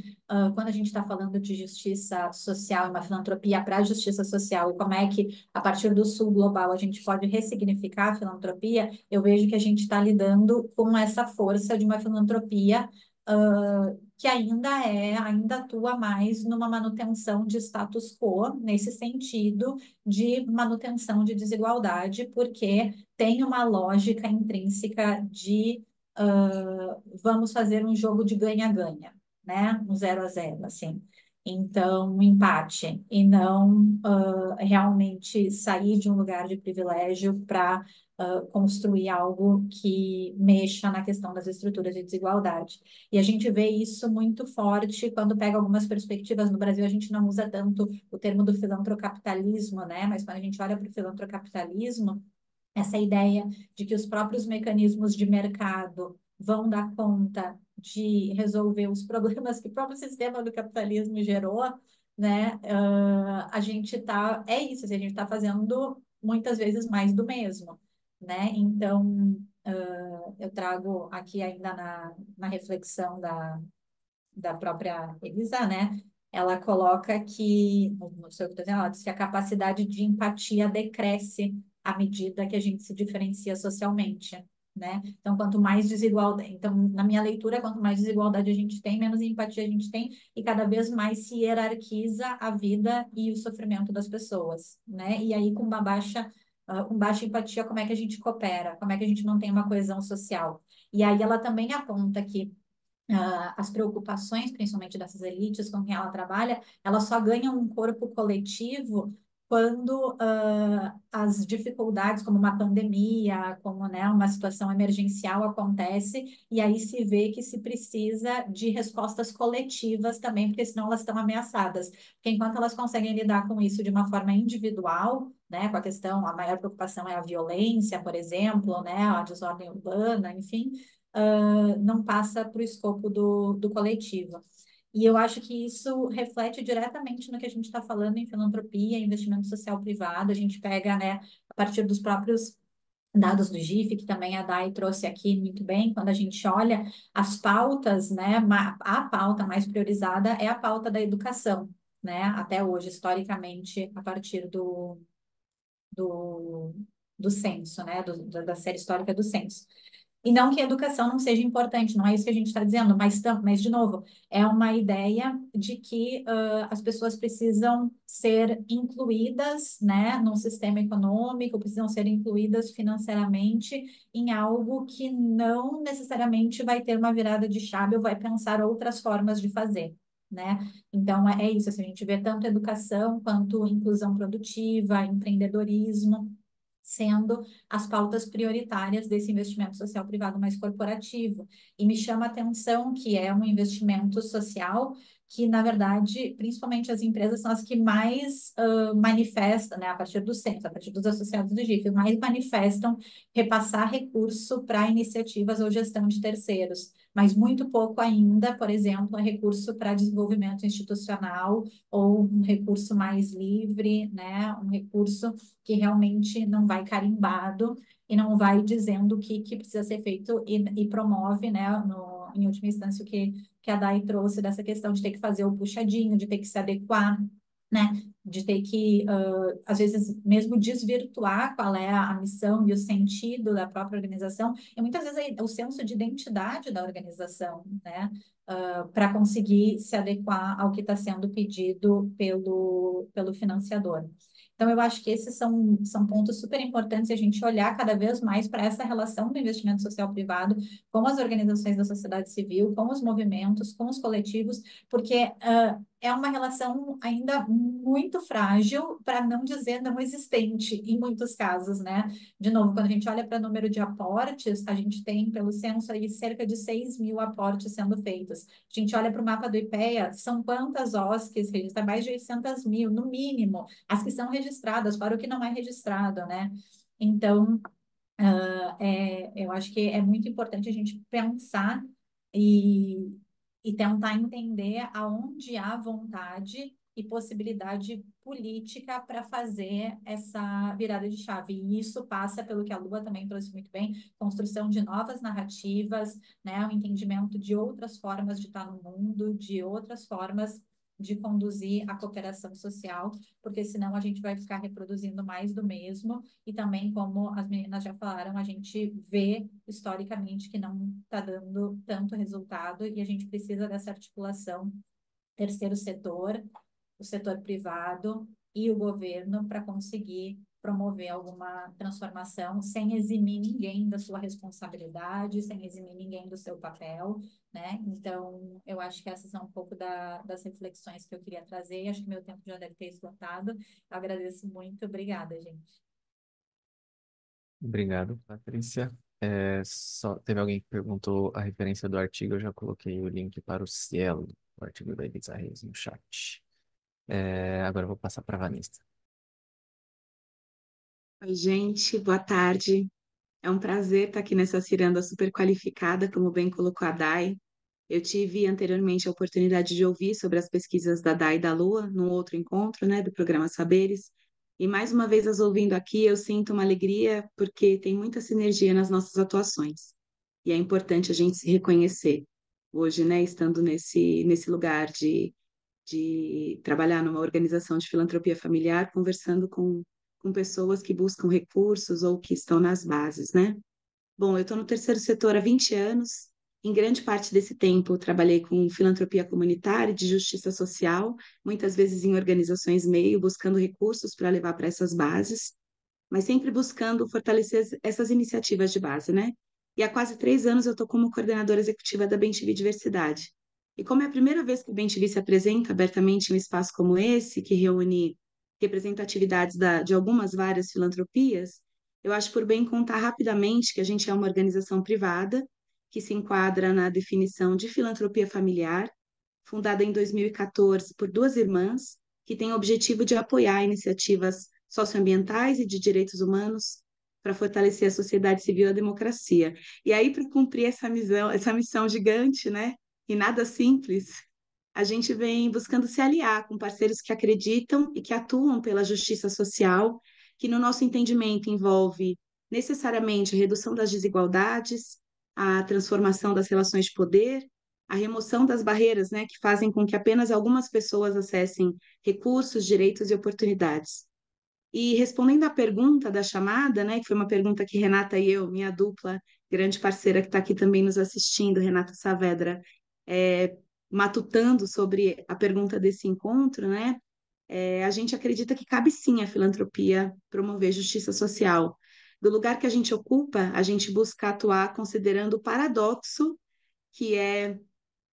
quando a gente está falando de justiça social e uma filantropia para a justiça social, e como é que, a partir do sul global, a gente pode ressignificar a filantropia, eu vejo que a gente está lidando com essa força de uma filantropia que ainda atua mais numa manutenção de status quo, nesse sentido de manutenção de desigualdade, porque tem uma lógica intrínseca de vamos fazer um jogo de ganha-ganha, né? Um 0-0, assim. Então, um empate, e não realmente sair de um lugar de privilégio para construir algo que mexa na questão das estruturas de desigualdade. E a gente vê isso muito forte quando pega algumas perspectivas. No Brasil, a gente não usa tanto o termo do filantrocapitalismo, né? Mas quando a gente olha para o filantrocapitalismo, essa ideia de que os próprios mecanismos de mercado vão dar conta de resolver os problemas que o próprio sistema do capitalismo gerou, né? A gente tá, é isso, assim, a gente está fazendo muitas vezes mais do mesmo, né? Então, eu trago aqui ainda na reflexão da própria Elisa, né? Ela coloca que, não sei o que eu estou dizendo, ela diz que a capacidade de empatia decresce à medida que a gente se diferencia socialmente, né? Então, quanto mais desigualdade, então, na minha leitura, quanto mais desigualdade a gente tem, menos empatia a gente tem, e cada vez mais se hierarquiza a vida e o sofrimento das pessoas, né? E aí, com baixa empatia, como é que a gente coopera? Como é que a gente mantém uma coesão social? E aí ela também aponta que as preocupações, principalmente dessas elites com quem ela trabalha, ela só ganha um corpo coletivo quando as dificuldades, como uma pandemia, como né, uma situação emergencial acontece, e aí se vê que se precisa de respostas coletivas também, porque senão elas estão ameaçadas. Porque enquanto elas conseguem lidar com isso de uma forma individual, né, com a questão, a maior preocupação é a violência, por exemplo, né, a desordem urbana, enfim, não passa para o escopo do coletivo. E eu acho que isso reflete diretamente no que a gente está falando em filantropia, investimento social privado. A gente pega, né, a partir dos próprios dados do GIF, que também a Dai trouxe aqui muito bem, quando a gente olha as pautas, né, a pauta mais priorizada é a pauta da educação, né, até hoje, historicamente, a partir do, do censo, né, da série histórica do censo. E não que a educação não seja importante, não é isso que a gente está dizendo, mas, de novo, é uma ideia de que as pessoas precisam ser incluídas, né, num sistema econômico, precisam ser incluídas financeiramente em algo que não necessariamente vai ter uma virada de chave ou vai pensar outras formas de fazer. Né? Então, é isso, assim, a gente vê tanto educação quanto inclusão produtiva, empreendedorismo, sendo as pautas prioritárias desse investimento social privado mais corporativo. E me chama a atenção que é um investimento social que, na verdade, principalmente as empresas são as que mais manifestam, né, a partir do centro, a partir dos associados do GIF, mais manifestam repassar recurso para iniciativas ou gestão de terceiros, mas muito pouco ainda, por exemplo, é recurso para desenvolvimento institucional ou um recurso mais livre, né, um recurso que realmente não vai carimbado e não vai dizendo o que precisa ser feito e promove, né, em última instância, que a Dai trouxe dessa questão de ter que fazer o puxadinho, de ter que se adequar, né, de ter que, às vezes, mesmo desvirtuar qual é a missão e o sentido da própria organização, e muitas vezes o senso de identidade da organização, né, para conseguir se adequar ao que está sendo pedido pelo financiador. Então, eu acho que esses são pontos super importantes a gente olhar cada vez mais para essa relação do investimento social privado com as organizações da sociedade civil, com os movimentos, com os coletivos, porque é uma relação ainda muito frágil, para não dizer não existente, em muitos casos, né? De novo, quando a gente olha para o número de aportes, a gente tem, pelo censo, aí, cerca de 6 mil aportes sendo feitos. A gente olha para o mapa do IPEA, são quantas OSCs registradas? Mais de 800 mil, no mínimo, as que são registradas, para o que não é registrado, né? Então, eu acho que é muito importante a gente pensar e, e tentar entender aonde há vontade e possibilidade política para fazer essa virada de chave. E isso passa pelo que a Lua também trouxe muito bem, construção de novas narrativas, né, o entendimento de outras formas de estar no mundo, de outras formas de conduzir a cooperação social, porque senão a gente vai ficar reproduzindo mais do mesmo e também, como as meninas já falaram, a gente vê historicamente que não está dando tanto resultado e a gente precisa dessa articulação terceiro setor, o setor privado e o governo para conseguir promover alguma transformação sem eximir ninguém da sua responsabilidade, sem eximir ninguém do seu papel, né? Então, eu acho que essas são um pouco das reflexões que eu queria trazer. Acho que meu tempo já deve ter esgotado. Eu agradeço muito. Obrigada, gente. Obrigado, Patrícia. Teve alguém que perguntou a referência do artigo, eu já coloquei o link para o Cielo, o artigo da Elisa Reis no chat. Agora eu vou passar para a Vanessa. Oi, gente, boa tarde. É um prazer estar aqui nessa ciranda super qualificada, como bem colocou a Dai. Eu tive anteriormente a oportunidade de ouvir sobre as pesquisas da Dai e da Lua, num outro encontro, né, do programa Saberes. E mais uma vez, as ouvindo aqui, eu sinto uma alegria porque tem muita sinergia nas nossas atuações. E é importante a gente se reconhecer. Hoje, né, estando nesse lugar de trabalhar numa organização de filantropia familiar, conversando com pessoas que buscam recursos ou que estão nas bases, né? Bom, eu estou no terceiro setor há 20 anos. Em grande parte desse tempo, eu trabalhei com filantropia comunitária e de justiça social, muitas vezes em organizações meio, buscando recursos para levar para essas bases, mas sempre buscando fortalecer essas iniciativas de base, né? E há quase 3 anos eu estou como coordenadora executiva da BenTV Diversidade. E como é a primeira vez que o BenTV se apresenta abertamente em um espaço como esse, que reúne representatividades de algumas várias filantropias, eu acho por bem contar rapidamente que a gente é uma organização privada que se enquadra na definição de filantropia familiar, fundada em 2014 por duas irmãs, que tem o objetivo de apoiar iniciativas socioambientais e de direitos humanos para fortalecer a sociedade civil e a democracia. E aí, para cumprir essa missão gigante, né, e nada simples, a gente vem buscando se aliar com parceiros que acreditam e que atuam pela justiça social, que no nosso entendimento envolve necessariamente a redução das desigualdades, a transformação das relações de poder, a remoção das barreiras, né, que fazem com que apenas algumas pessoas acessem recursos, direitos e oportunidades. E respondendo à pergunta da chamada, né, que foi uma pergunta que Renata e eu, minha dupla, grande parceira que está aqui também nos assistindo, Renata Saavedra, matutando sobre a pergunta desse encontro, né, a gente acredita que cabe sim a filantropia promover justiça social. Do lugar que a gente ocupa, a gente busca atuar considerando o paradoxo que é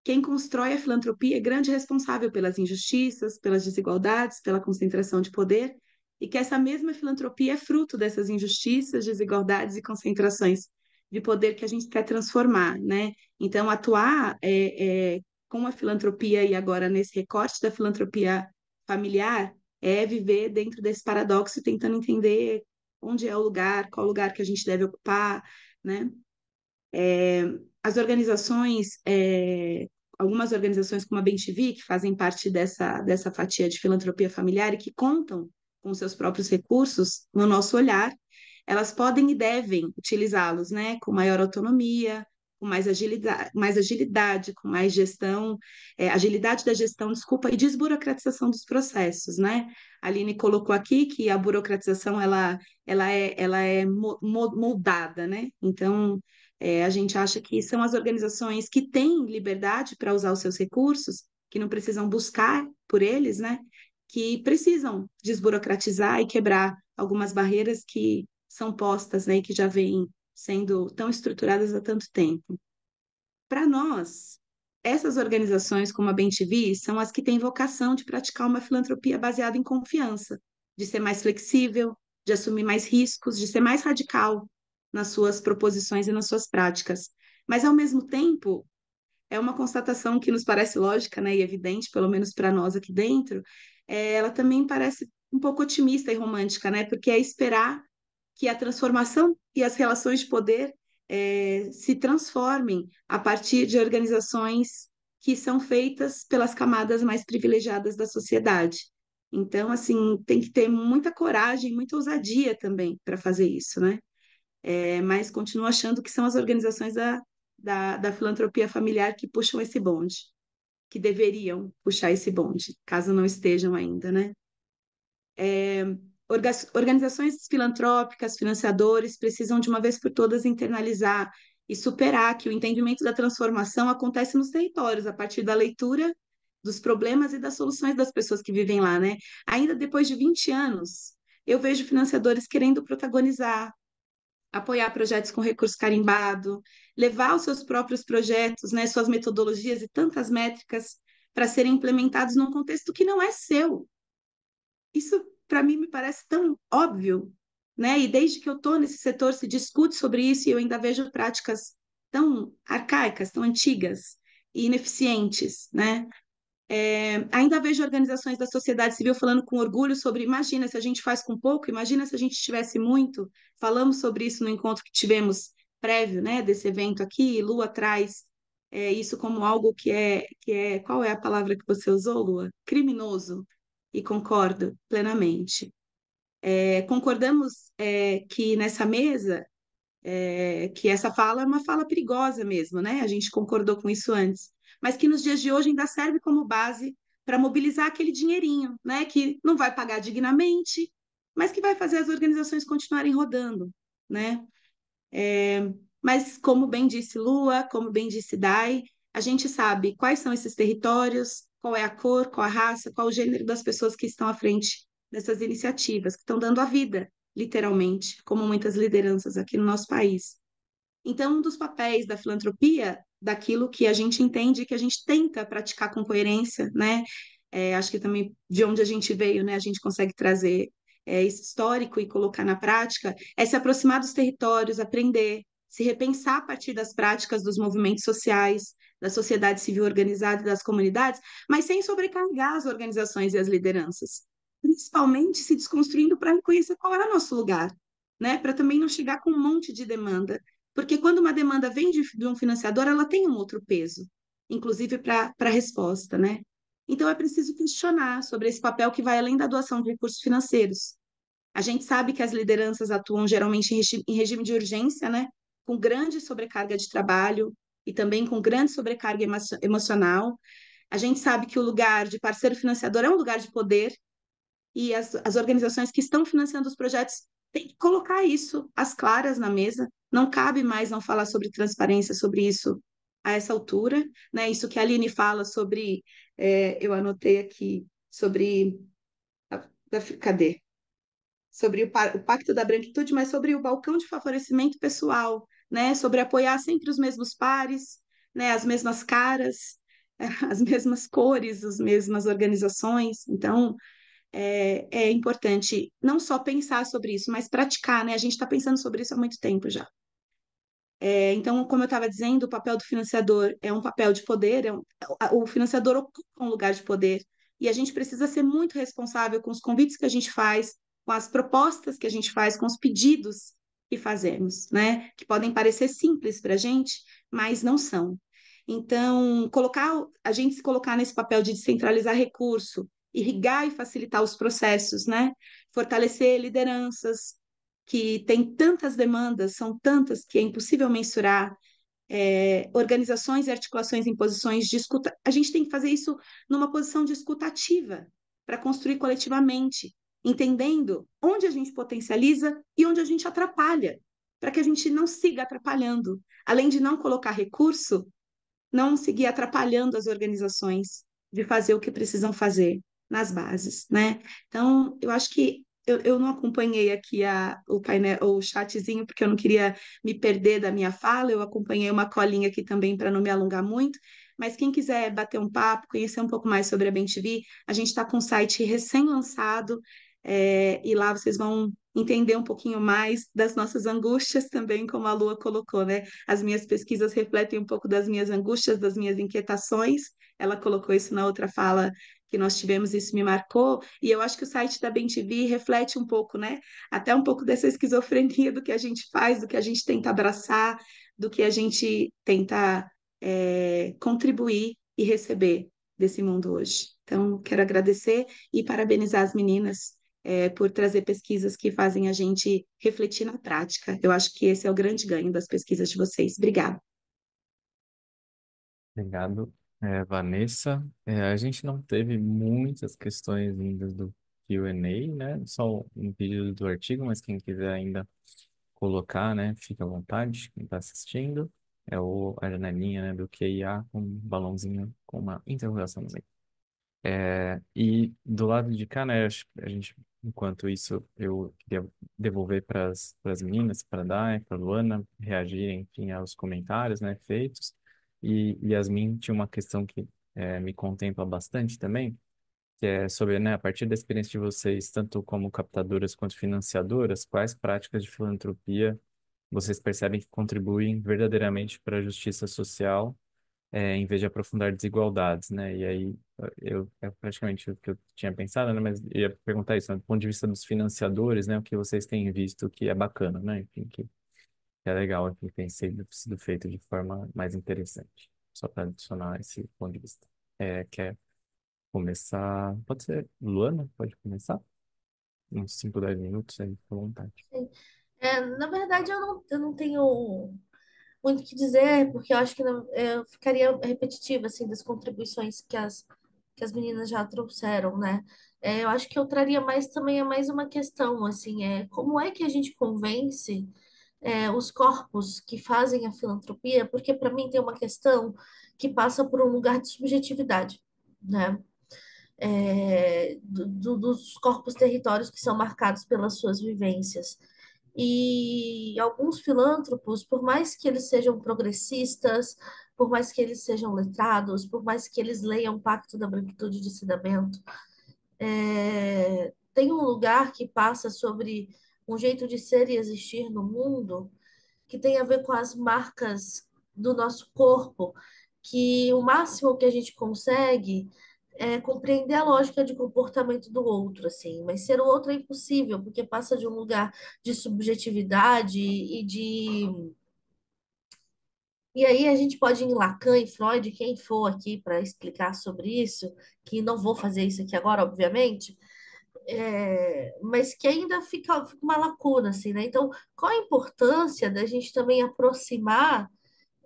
quem constrói a filantropia é grande responsável pelas injustiças, pelas desigualdades, pela concentração de poder, e que essa mesma filantropia é fruto dessas injustiças, desigualdades e concentrações de poder que a gente quer transformar, né? Então, atuar com a filantropia e agora nesse recorte da filantropia familiar é viver dentro desse paradoxo, tentando entender onde é o lugar, qual lugar que a gente deve ocupar, né? As organizações, algumas organizações como a BemTV, que fazem parte dessa fatia de filantropia familiar e que contam com seus próprios recursos, no nosso olhar, elas podem e devem utilizá-los, né, com maior autonomia, com mais agilidade, com mais gestão, agilidade da gestão, desculpa, e desburocratização dos processos, né? A Aline colocou aqui que a burocratização ela é moldada, né? Então a gente acha que são as organizações que têm liberdade para usar os seus recursos, que não precisam buscar por eles, né? Que precisam desburocratizar e quebrar algumas barreiras que são postas, né? E que já vêm sendo tão estruturadas há tanto tempo. Para nós, essas organizações como a BemTV são as que têm vocação de praticar uma filantropia baseada em confiança, de ser mais flexível, de assumir mais riscos, de ser mais radical nas suas proposições e nas suas práticas. Mas, ao mesmo tempo, é uma constatação que nos parece lógica, né, e evidente, pelo menos para nós aqui dentro, ela também parece um pouco otimista e romântica, né, porque é esperar que a transformação e as relações de poder se transformem a partir de organizações que são feitas pelas camadas mais privilegiadas da sociedade. Então, assim, tem que ter muita coragem, muita ousadia também para fazer isso, né? Mas continuo achando que são as organizações da filantropia familiar que puxam esse bonde, que deveriam puxar esse bonde, caso não estejam ainda, né? Organizações filantrópicas, financiadores, precisam de uma vez por todas internalizar e superar que o entendimento da transformação acontece nos territórios, a partir da leitura dos problemas e das soluções das pessoas que vivem lá, né? Ainda depois de 20 anos, eu vejo financiadores querendo protagonizar, apoiar projetos com recurso carimbado, levar os seus próprios projetos, né, suas metodologias e tantas métricas para serem implementados num contexto que não é seu. Isso, para mim, me parece tão óbvio, né? E desde que eu estou nesse setor, se discute sobre isso e eu ainda vejo práticas tão arcaicas, tão antigas e ineficientes, né? Ainda vejo organizações da sociedade civil falando com orgulho sobre, imagina se a gente faz com pouco, imagina se a gente tivesse muito. Falamos sobre isso no encontro que tivemos prévio, né, desse evento aqui, Lua traz isso como algo qual é a palavra que você usou, Lua? Criminoso, e concordo plenamente. Concordamos que nessa mesa, que essa fala é uma fala perigosa mesmo, né? A gente concordou com isso antes, mas que nos dias de hoje ainda serve como base para mobilizar aquele dinheirinho, né? Que não vai pagar dignamente, mas que vai fazer as organizações continuarem rodando, né? Mas, como bem disse Lua, como bem disse Dai, a gente sabe quais são esses territórios, qual é a cor, qual a raça, qual o gênero das pessoas que estão à frente dessas iniciativas, que estão dando a vida, literalmente, como muitas lideranças aqui no nosso país. Então, um dos papéis da filantropia, daquilo que a gente entende, que a gente tenta praticar com coerência, né? Acho que também de onde a gente veio, né? A gente consegue trazer esse histórico e colocar na prática, é se aproximar dos territórios, aprender, se repensar a partir das práticas dos movimentos sociais, da sociedade civil organizada e das comunidades, mas sem sobrecarregar as organizações e as lideranças. Principalmente se desconstruindo para reconhecer qual é o nosso lugar, né? Para também não chegar com um monte de demanda, porque quando uma demanda vem de um financiador, ela tem um outro peso, inclusive para a resposta, né? Então é preciso questionar sobre esse papel que vai além da doação de recursos financeiros. A gente sabe que as lideranças atuam geralmente em regime de urgência, né? Com grande sobrecarga de trabalho e também com grande sobrecarga emocional. A gente sabe que o lugar de parceiro financiador é um lugar de poder e as organizações que estão financiando os projetos têm que colocar isso às claras na mesa. Não cabe mais não falar sobre transparência sobre isso a essa altura, né? Isso que a Aline fala sobre, eu anotei aqui, sobre, cadê? Sobre o Pacto da Branquitude, mas sobre o balcão de favorecimento pessoal, né? Sobre apoiar sempre os mesmos pares, né? As mesmas caras, as mesmas cores, as mesmas organizações. Então, é importante não só pensar sobre isso, mas praticar, né? A gente está pensando sobre isso há muito tempo já. Então, como eu estava dizendo, o papel do financiador é um papel de poder, o financiador ocupa um lugar de poder, e a gente precisa ser muito responsável com os convites que a gente faz, com as propostas que a gente faz, com os pedidos que fazemos, né? Que podem parecer simples para a gente, mas não são. Então, a gente se colocar nesse papel de descentralizar recurso, irrigar e facilitar os processos, né? Fortalecer lideranças, que tem tantas demandas, são tantas que é impossível mensurar, organizações e articulações em posições de escuta. A gente tem que fazer isso numa posição de escuta ativa, para construir coletivamente, entendendo onde a gente potencializa e onde a gente atrapalha, para que a gente não siga atrapalhando. Além de não colocar recurso, não seguir atrapalhando as organizações de fazer o que precisam fazer nas bases, né? Então, eu acho que eu não acompanhei aqui o painel, o chatzinho, porque eu não queria me perder da minha fala, eu acompanhei uma colinha aqui também para não me alongar muito, mas quem quiser bater um papo, conhecer um pouco mais sobre a BenTV, a gente está com um site recém-lançado, e lá vocês vão entender um pouquinho mais das nossas angústias também, como a Lua colocou, né? As minhas pesquisas refletem um pouco das minhas angústias, das minhas inquietações. Ela colocou isso na outra fala que nós tivemos, isso me marcou, e eu acho que o site da BenTV reflete um pouco, né? Até um pouco dessa esquizofrenia do que a gente faz, do que a gente tenta abraçar, do que a gente tenta contribuir e receber desse mundo hoje. Então, quero agradecer e parabenizar as meninas por trazer pesquisas que fazem a gente refletir na prática. Eu acho que esse é o grande ganho das pesquisas de vocês. Obrigada. Obrigado, Vanessa. A gente não teve muitas questões ainda do Q&A, né? Só um pedido do artigo, mas quem quiser ainda colocar, né? Fica à vontade, quem está assistindo. É a janelinha, né, do QIA com um balãozinho com uma interrogação no meio. E do lado de cá, né, a gente, enquanto isso, eu queria devolver para as meninas, para a Dai, para a Luana, reagirem, enfim, aos comentários, né, feitos. E Yasmin tinha uma questão que me contempla bastante também, que é sobre, né, a partir da experiência de vocês, tanto como captadoras quanto financiadoras, quais práticas de filantropia vocês percebem que contribuem verdadeiramente para a justiça social, em vez de aprofundar desigualdades, né? E aí, é praticamente o que eu tinha pensado, né? Mas eu ia perguntar isso, né? Do ponto de vista dos financiadores, né? O que vocês têm visto que é bacana, né? Enfim, que é legal, enfim, tem sido feito de forma mais interessante. Só para adicionar esse ponto de vista. Quer começar? Pode ser Luana? Pode começar? Uns 5, 10 minutos aí, com vontade. Sim. Na verdade, eu não tenho muito o que dizer, porque eu acho que ficaria repetitiva, assim, das contribuições que as meninas já trouxeram, né? Eu acho que eu traria mais também é mais uma questão, assim, como é que a gente convence os corpos que fazem a filantropia, porque para mim tem uma questão que passa por um lugar de subjetividade, né? Dos corpos territórios que são marcados pelas suas vivências. E alguns filântropos, por mais que eles sejam progressistas, por mais que eles sejam letrados, por mais que eles leiam o Pacto da Branquitude de Cidadamento, tem um lugar que passa sobre um jeito de ser e existir no mundo que tem a ver com as marcas do nosso corpo, que o máximo que a gente consegue é compreender a lógica de comportamento do outro, assim, mas ser o outro é impossível, porque passa de um lugar de subjetividade e de. E aí a gente pode ir em Lacan e Freud, quem for aqui para explicar sobre isso, que não vou fazer isso aqui agora, obviamente, mas que ainda fica uma lacuna, assim, né? Então, qual a importância da gente também aproximar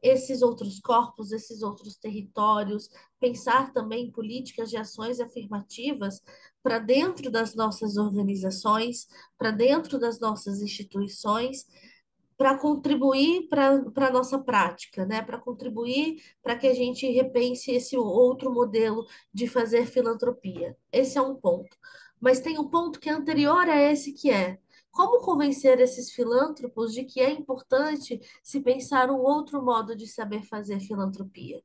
esses outros corpos, esses outros territórios, pensar também em políticas de ações afirmativas para dentro das nossas organizações, para dentro das nossas instituições, para contribuir para a nossa prática, né? Para contribuir para que a gente repense esse outro modelo de fazer filantropia. Esse é um ponto. Mas tem um ponto que é anterior a esse, que é como convencer esses filântropos de que é importante se pensar um outro modo de saber fazer filantropia.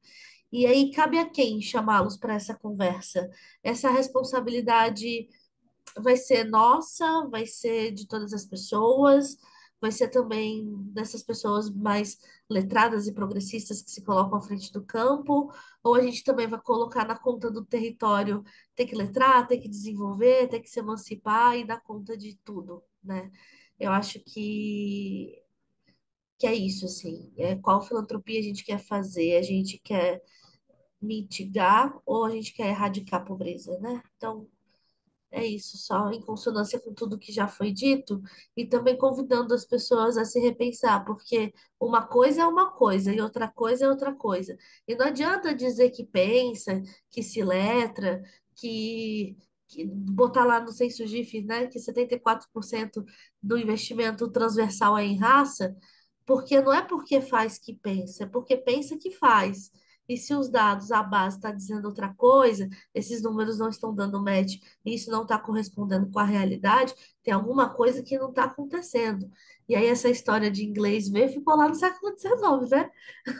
E aí cabe a quem chamá-los para essa conversa? Essa responsabilidade vai ser nossa, vai ser de todas as pessoas, vai ser também dessas pessoas mais letradas e progressistas que se colocam à frente do campo, ou a gente também vai colocar na conta do território, ter que letrar, ter que desenvolver, ter que se emancipar e dar conta de tudo, né? Eu acho que é isso, assim. Qual filantropia a gente quer fazer? A gente quer mitigar ou a gente quer erradicar a pobreza, né? Então, é isso, só em consonância com tudo que já foi dito, e também convidando as pessoas a se repensar, porque uma coisa é uma coisa e outra coisa é outra coisa. E não adianta dizer que pensa, que se letra, que botar lá no censo GIF, né, que 74% do investimento transversal é em raça, porque não é porque faz que pensa, é porque pensa que faz. E se os dados, a base está dizendo outra coisa, esses números não estão dando match e isso não está correspondendo com a realidade, tem alguma coisa que não está acontecendo. E aí essa história de inglês ver ficou lá no século XIX, né?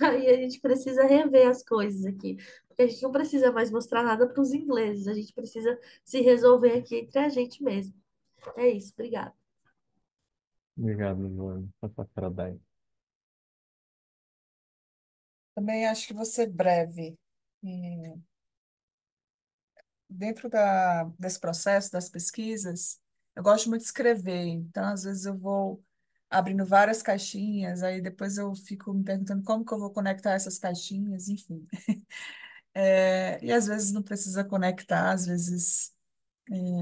Aí a gente precisa rever as coisas aqui, porque a gente não precisa mais mostrar nada para os ingleses, a gente precisa se resolver aqui entre a gente mesmo. É isso, obrigada. Obrigado, Luana. Passa para a Dai. Também acho que vou ser breve. E dentro desse processo, das pesquisas, eu gosto muito de escrever, então às vezes eu vou abrindo várias caixinhas, aí depois eu fico me perguntando como que eu vou conectar essas caixinhas, enfim. E às vezes não precisa conectar, às vezes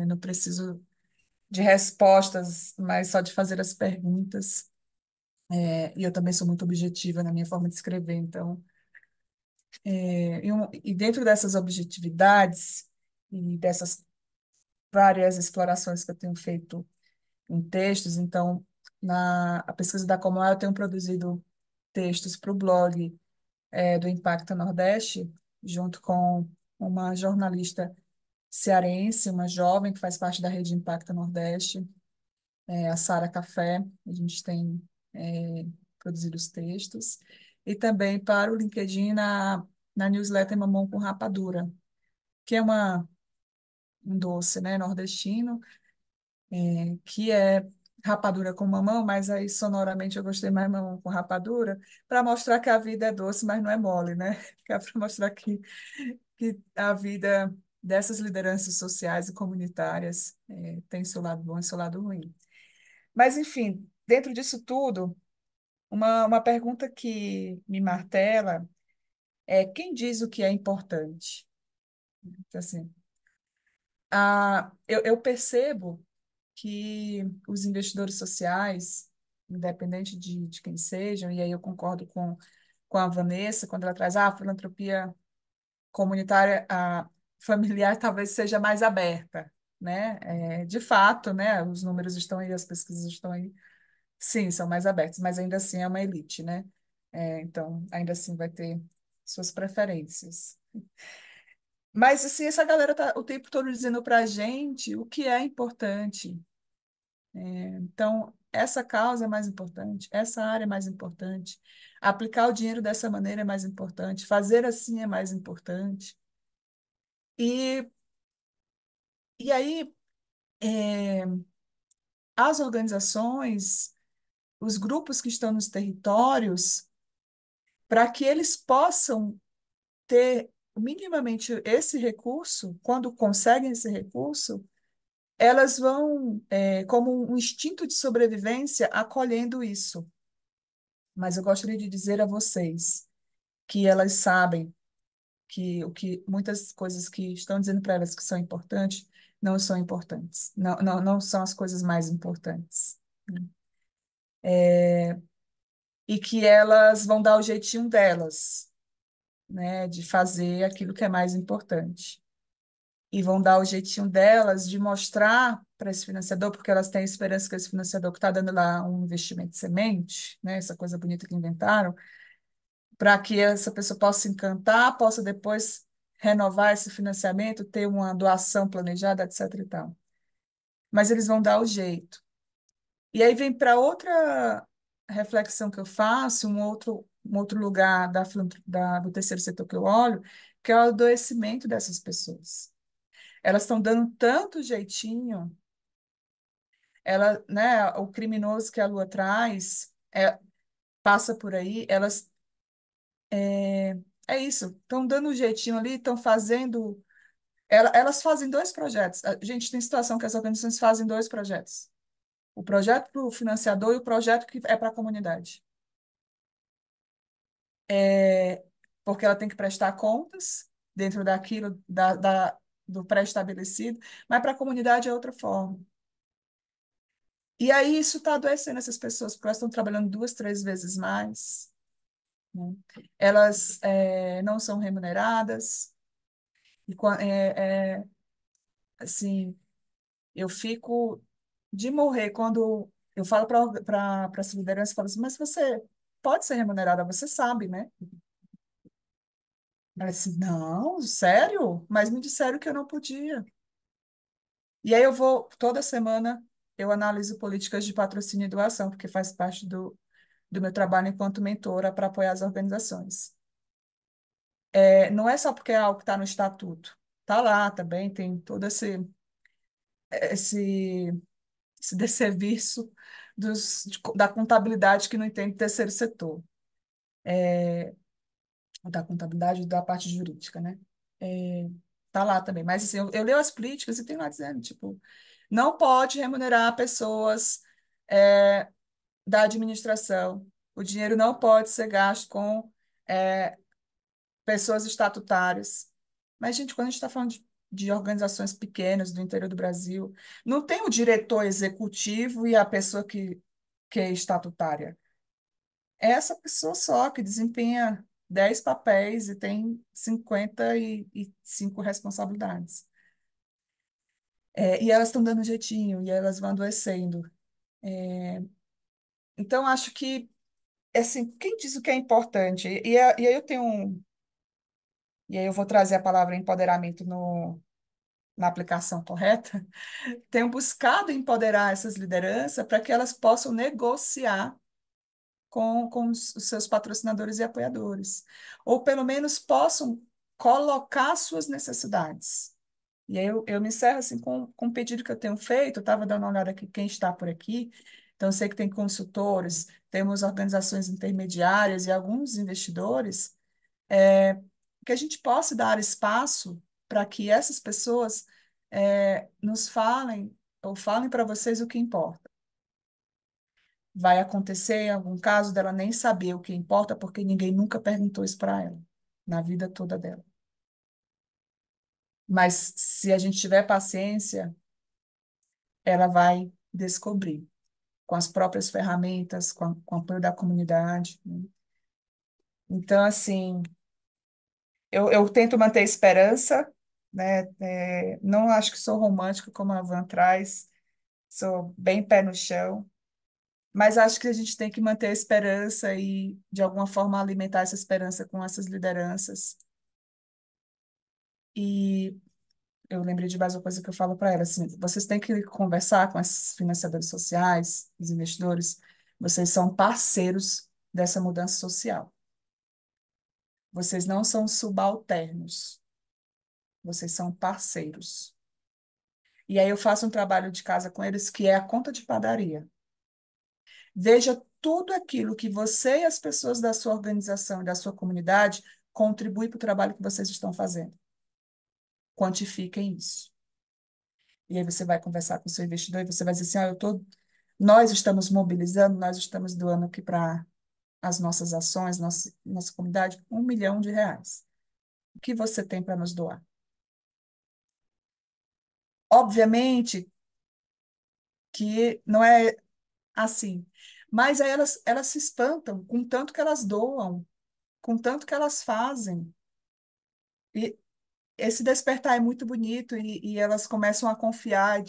não preciso de respostas, mas só de fazer as perguntas. E eu também sou muito objetiva na minha forma de escrever, então. E dentro dessas objetividades e dessas várias explorações que eu tenho feito em textos, então, na a pesquisa da Comoé, eu tenho produzido textos para o blog do Impacto Nordeste, junto com uma jornalista cearense, uma jovem que faz parte da rede Impacto Nordeste, a Sara Café. A gente tem produzido os textos. E também para o LinkedIn na newsletter Mamão com Rapadura, que é um doce, né, nordestino, que é rapadura com mamão, mas aí sonoramente eu gostei mais mamão com rapadura, para mostrar que a vida é doce, mas não é mole, né? Que é para mostrar que a vida dessas lideranças sociais e comunitárias tem seu lado bom e seu lado ruim. Mas, enfim, dentro disso tudo, uma pergunta que me martela é quem diz o que é importante? Então, assim, eu percebo que os investidores sociais, independente de quem sejam, e aí eu concordo com a Vanessa, quando ela traz a filantropia comunitária, a familiar talvez seja mais aberta, né? De fato, né? Os números estão aí, as pesquisas estão aí, sim, são mais abertos, mas ainda assim é uma elite, né? Então, ainda assim vai ter suas preferências. Mas, assim, essa galera tá o tempo todo dizendo para a gente o que é importante. Então, essa causa é mais importante, essa área é mais importante, aplicar o dinheiro dessa maneira é mais importante, fazer assim é mais importante. E, e aí, é, as organizações, os grupos que estão nos territórios, para que eles possam ter minimamente esse recurso, quando conseguem esse recurso, elas vão, como um instinto de sobrevivência, acolhendo isso. Mas eu gostaria de dizer a vocês que elas sabem que muitas coisas que estão dizendo para elas que são importantes não são importantes, não são as coisas mais importantes, né? E que elas vão dar o jeitinho delas, né, de fazer aquilo que é mais importante. E vão dar o jeitinho delas de mostrar para esse financiador, porque elas têm esperança que esse financiador que está dando lá um investimento de semente, né, essa coisa bonita que inventaram, para que essa pessoa possa se encantar, possa depois renovar esse financiamento, ter uma doação planejada, etc. e tal. Mas eles vão dar o jeito. E aí vem para outra reflexão que eu faço, um outro lugar do terceiro setor que eu olho, que é o adoecimento dessas pessoas. Elas estão dando tanto jeitinho, né, o criminoso que a Lua traz passa por aí, elas é isso, estão dando um jeitinho ali, estão fazendo. Elas fazem dois projetos. A gente tem situação que as organizações fazem dois projetos. O projeto para o financiador e o projeto que é para a comunidade. Porque ela tem que prestar contas dentro daquilo, do pré-estabelecido, mas para a comunidade é outra forma. E aí isso está adoecendo essas pessoas, porque elas estão trabalhando 2, 3 vezes mais, né? Elas não são remuneradas, e assim, eu fico de morrer quando eu falo para essa liderança, eu falo assim, mas você pode ser remunerada, você sabe, né? Ela disse, não, sério? Mas me disseram que eu não podia. E aí toda semana, eu analiso políticas de patrocínio e doação, porque faz parte do meu trabalho enquanto mentora para apoiar as organizações. Não é só porque é algo que está no estatuto. Está lá também, tem todo esse, esse desserviço da contabilidade que não entende terceiro setor, da contabilidade e da parte jurídica, né? Tá lá também. Mas assim, eu leio as políticas e tem lá dizendo, tipo, não pode remunerar pessoas é, da administração. O dinheiro não pode ser gasto com é, pessoas estatutárias. Mas, gente, quando a gente está falando de organizações pequenas do interior do Brasil, não tem o diretor executivo e a pessoa que é estatutária. É essa pessoa só que desempenha 10 papéis e tem 55 responsabilidades. E elas estão dando um jeitinho, e elas vão adoecendo. Então, acho que, assim, quem diz o que é importante? E aí eu tenho e aí eu vou trazer a palavra empoderamento na aplicação correta. Tenho buscado empoderar essas lideranças para que elas possam negociar com os seus patrocinadores e apoiadores, ou pelo menos possam colocar suas necessidades. E aí eu me encerro assim com um pedido que eu tenho feito. Eu estava dando uma olhada aqui quem está por aqui, então eu sei que tem consultores, temos organizações intermediárias e alguns investidores, que a gente possa dar espaço para que essas pessoas nos falem ou falem para vocês o que importa. Vai acontecer em algum caso dela nem saber o que importa, porque ninguém nunca perguntou isso para ela, na vida toda dela. Mas se a gente tiver paciência, ela vai descobrir, com as próprias ferramentas, com o apoio da comunidade, né? Então, assim, eu tento manter esperança, né? Não acho que sou romântica como a Van traz, sou bem pé no chão, mas acho que a gente tem que manter a esperança e, de alguma forma, alimentar essa esperança com essas lideranças. E eu lembrei de mais uma coisa que eu falo para elas, assim, vocês têm que conversar com esses financiadores sociais, os investidores, vocês são parceiros dessa mudança social. Vocês não são subalternos, vocês são parceiros. E aí eu faço um trabalho de casa com eles que é a conta de padaria. Veja tudo aquilo que você e as pessoas da sua organização e da sua comunidade contribuem para o trabalho que vocês estão fazendo. Quantifiquem isso. E aí você vai conversar com o seu investidor e você vai dizer assim, nós estamos mobilizando, nós estamos doando aqui para as nossas ações, nossa comunidade, R$ 1 milhão. O que você tem para nos doar? Obviamente que não é assim, mas aí elas se espantam com tanto que elas doam, com tanto que elas fazem. E esse despertar é muito bonito e elas começam a confiar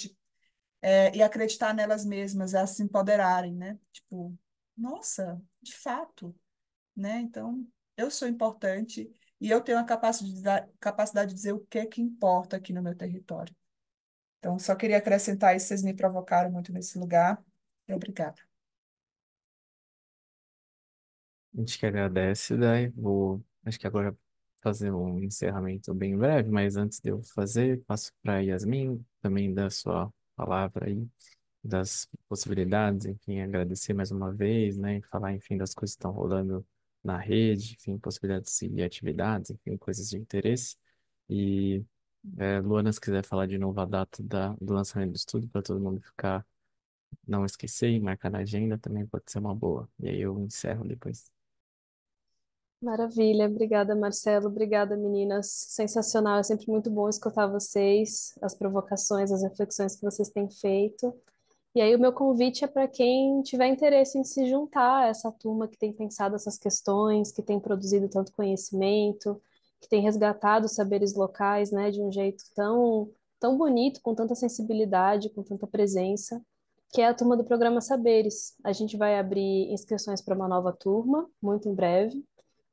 e acreditar nelas mesmas, a se empoderarem, né? Tipo, nossa, de fato, né? Então, eu sou importante e eu tenho a capacidade de dizer o que é que importa aqui no meu território. Então, só queria acrescentar isso, vocês me provocaram muito nesse lugar. Obrigada. A gente que agradece, daí vou, acho que agora fazer um encerramento bem breve, mas antes de eu fazer, passo para Yasmin também dar sua palavra aí, das possibilidades, enfim, agradecer mais uma vez, né, e falar, enfim, das coisas que estão rolando na rede, enfim, possibilidades de atividades, enfim, coisas de interesse. E, Luana, se quiser falar de novo a data do lançamento do estudo, para todo mundo ficar, não esquecer e marcar na agenda, também pode ser uma boa. E aí eu encerro depois. Maravilha, obrigada Marcelo, obrigada meninas, sensacional, é sempre muito bom escutar vocês, as provocações, as reflexões que vocês têm feito. E aí o meu convite é para quem tiver interesse em se juntar a essa turma que tem pensado essas questões, que tem produzido tanto conhecimento, que tem resgatado os saberes locais, né, de um jeito tão bonito, com tanta sensibilidade, com tanta presença, que é a turma do programa Saberes. A gente vai abrir inscrições para uma nova turma, muito em breve.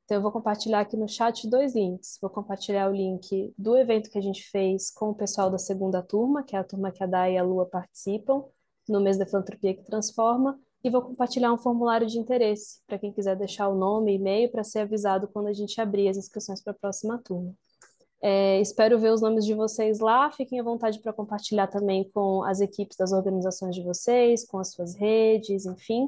Então, eu vou compartilhar aqui no chat dois links. Vou compartilhar o link do evento que a gente fez com o pessoal da segunda turma, que é a turma que a Day e a Lua participam, no mês da Filantropia que Transforma, e vou compartilhar um formulário de interesse, para quem quiser deixar o nome e e-mail para ser avisado quando a gente abrir as inscrições para a próxima turma. Espero ver os nomes de vocês lá. Fiquem à vontade para compartilhar também com as equipes das organizações de vocês, com as suas redes, enfim,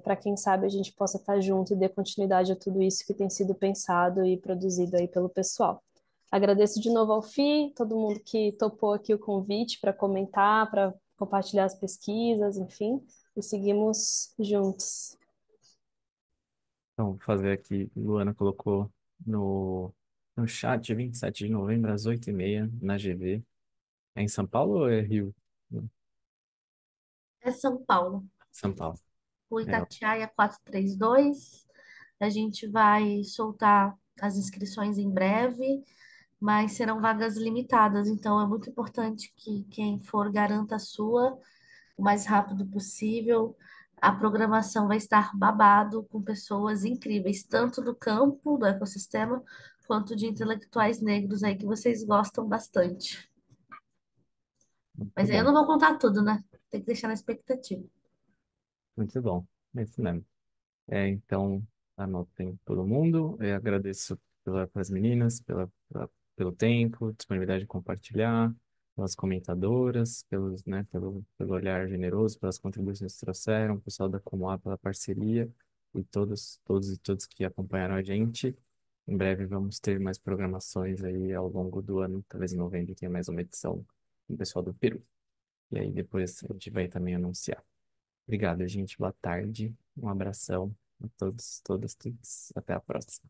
para quem sabe a gente possa estar junto e dar continuidade a tudo isso que tem sido pensado e produzido aí pelo pessoal. Agradeço de novo ao FI, todo mundo que topou aqui o convite para comentar, para compartilhar as pesquisas, enfim, e seguimos juntos. Então, vou fazer aqui, Luana colocou no chat 27 de novembro, às 8h30, na GV. É em São Paulo ou é Rio? É São Paulo, São Paulo. o É, Itatiaia 432. A gente vai soltar as inscrições em breve, mas serão vagas limitadas, então é muito importante que quem for garanta a sua o mais rápido possível. A programação vai estar babado com pessoas incríveis, tanto do campo, do ecossistema, quanto de intelectuais negros aí que vocês gostam bastante. muito Mas aí eu bom, não vou contar tudo, né? Tem que deixar na expectativa. muito bom. É isso mesmo. Então, anotem todo mundo. Eu agradeço pelas meninas, pelo tempo, disponibilidade de compartilhar, pelas comentadoras, pelo olhar generoso, pelas contribuições que trouxeram, o pessoal da Comoa pela parceria e todos e todas que acompanharam a gente. Em breve vamos ter mais programações aí ao longo do ano, talvez em novembro tenha mais uma edição com o pessoal do Peru. E aí depois a gente vai também anunciar. Obrigado, gente. Boa tarde. Um abração a todos, todas, todos. Até a próxima.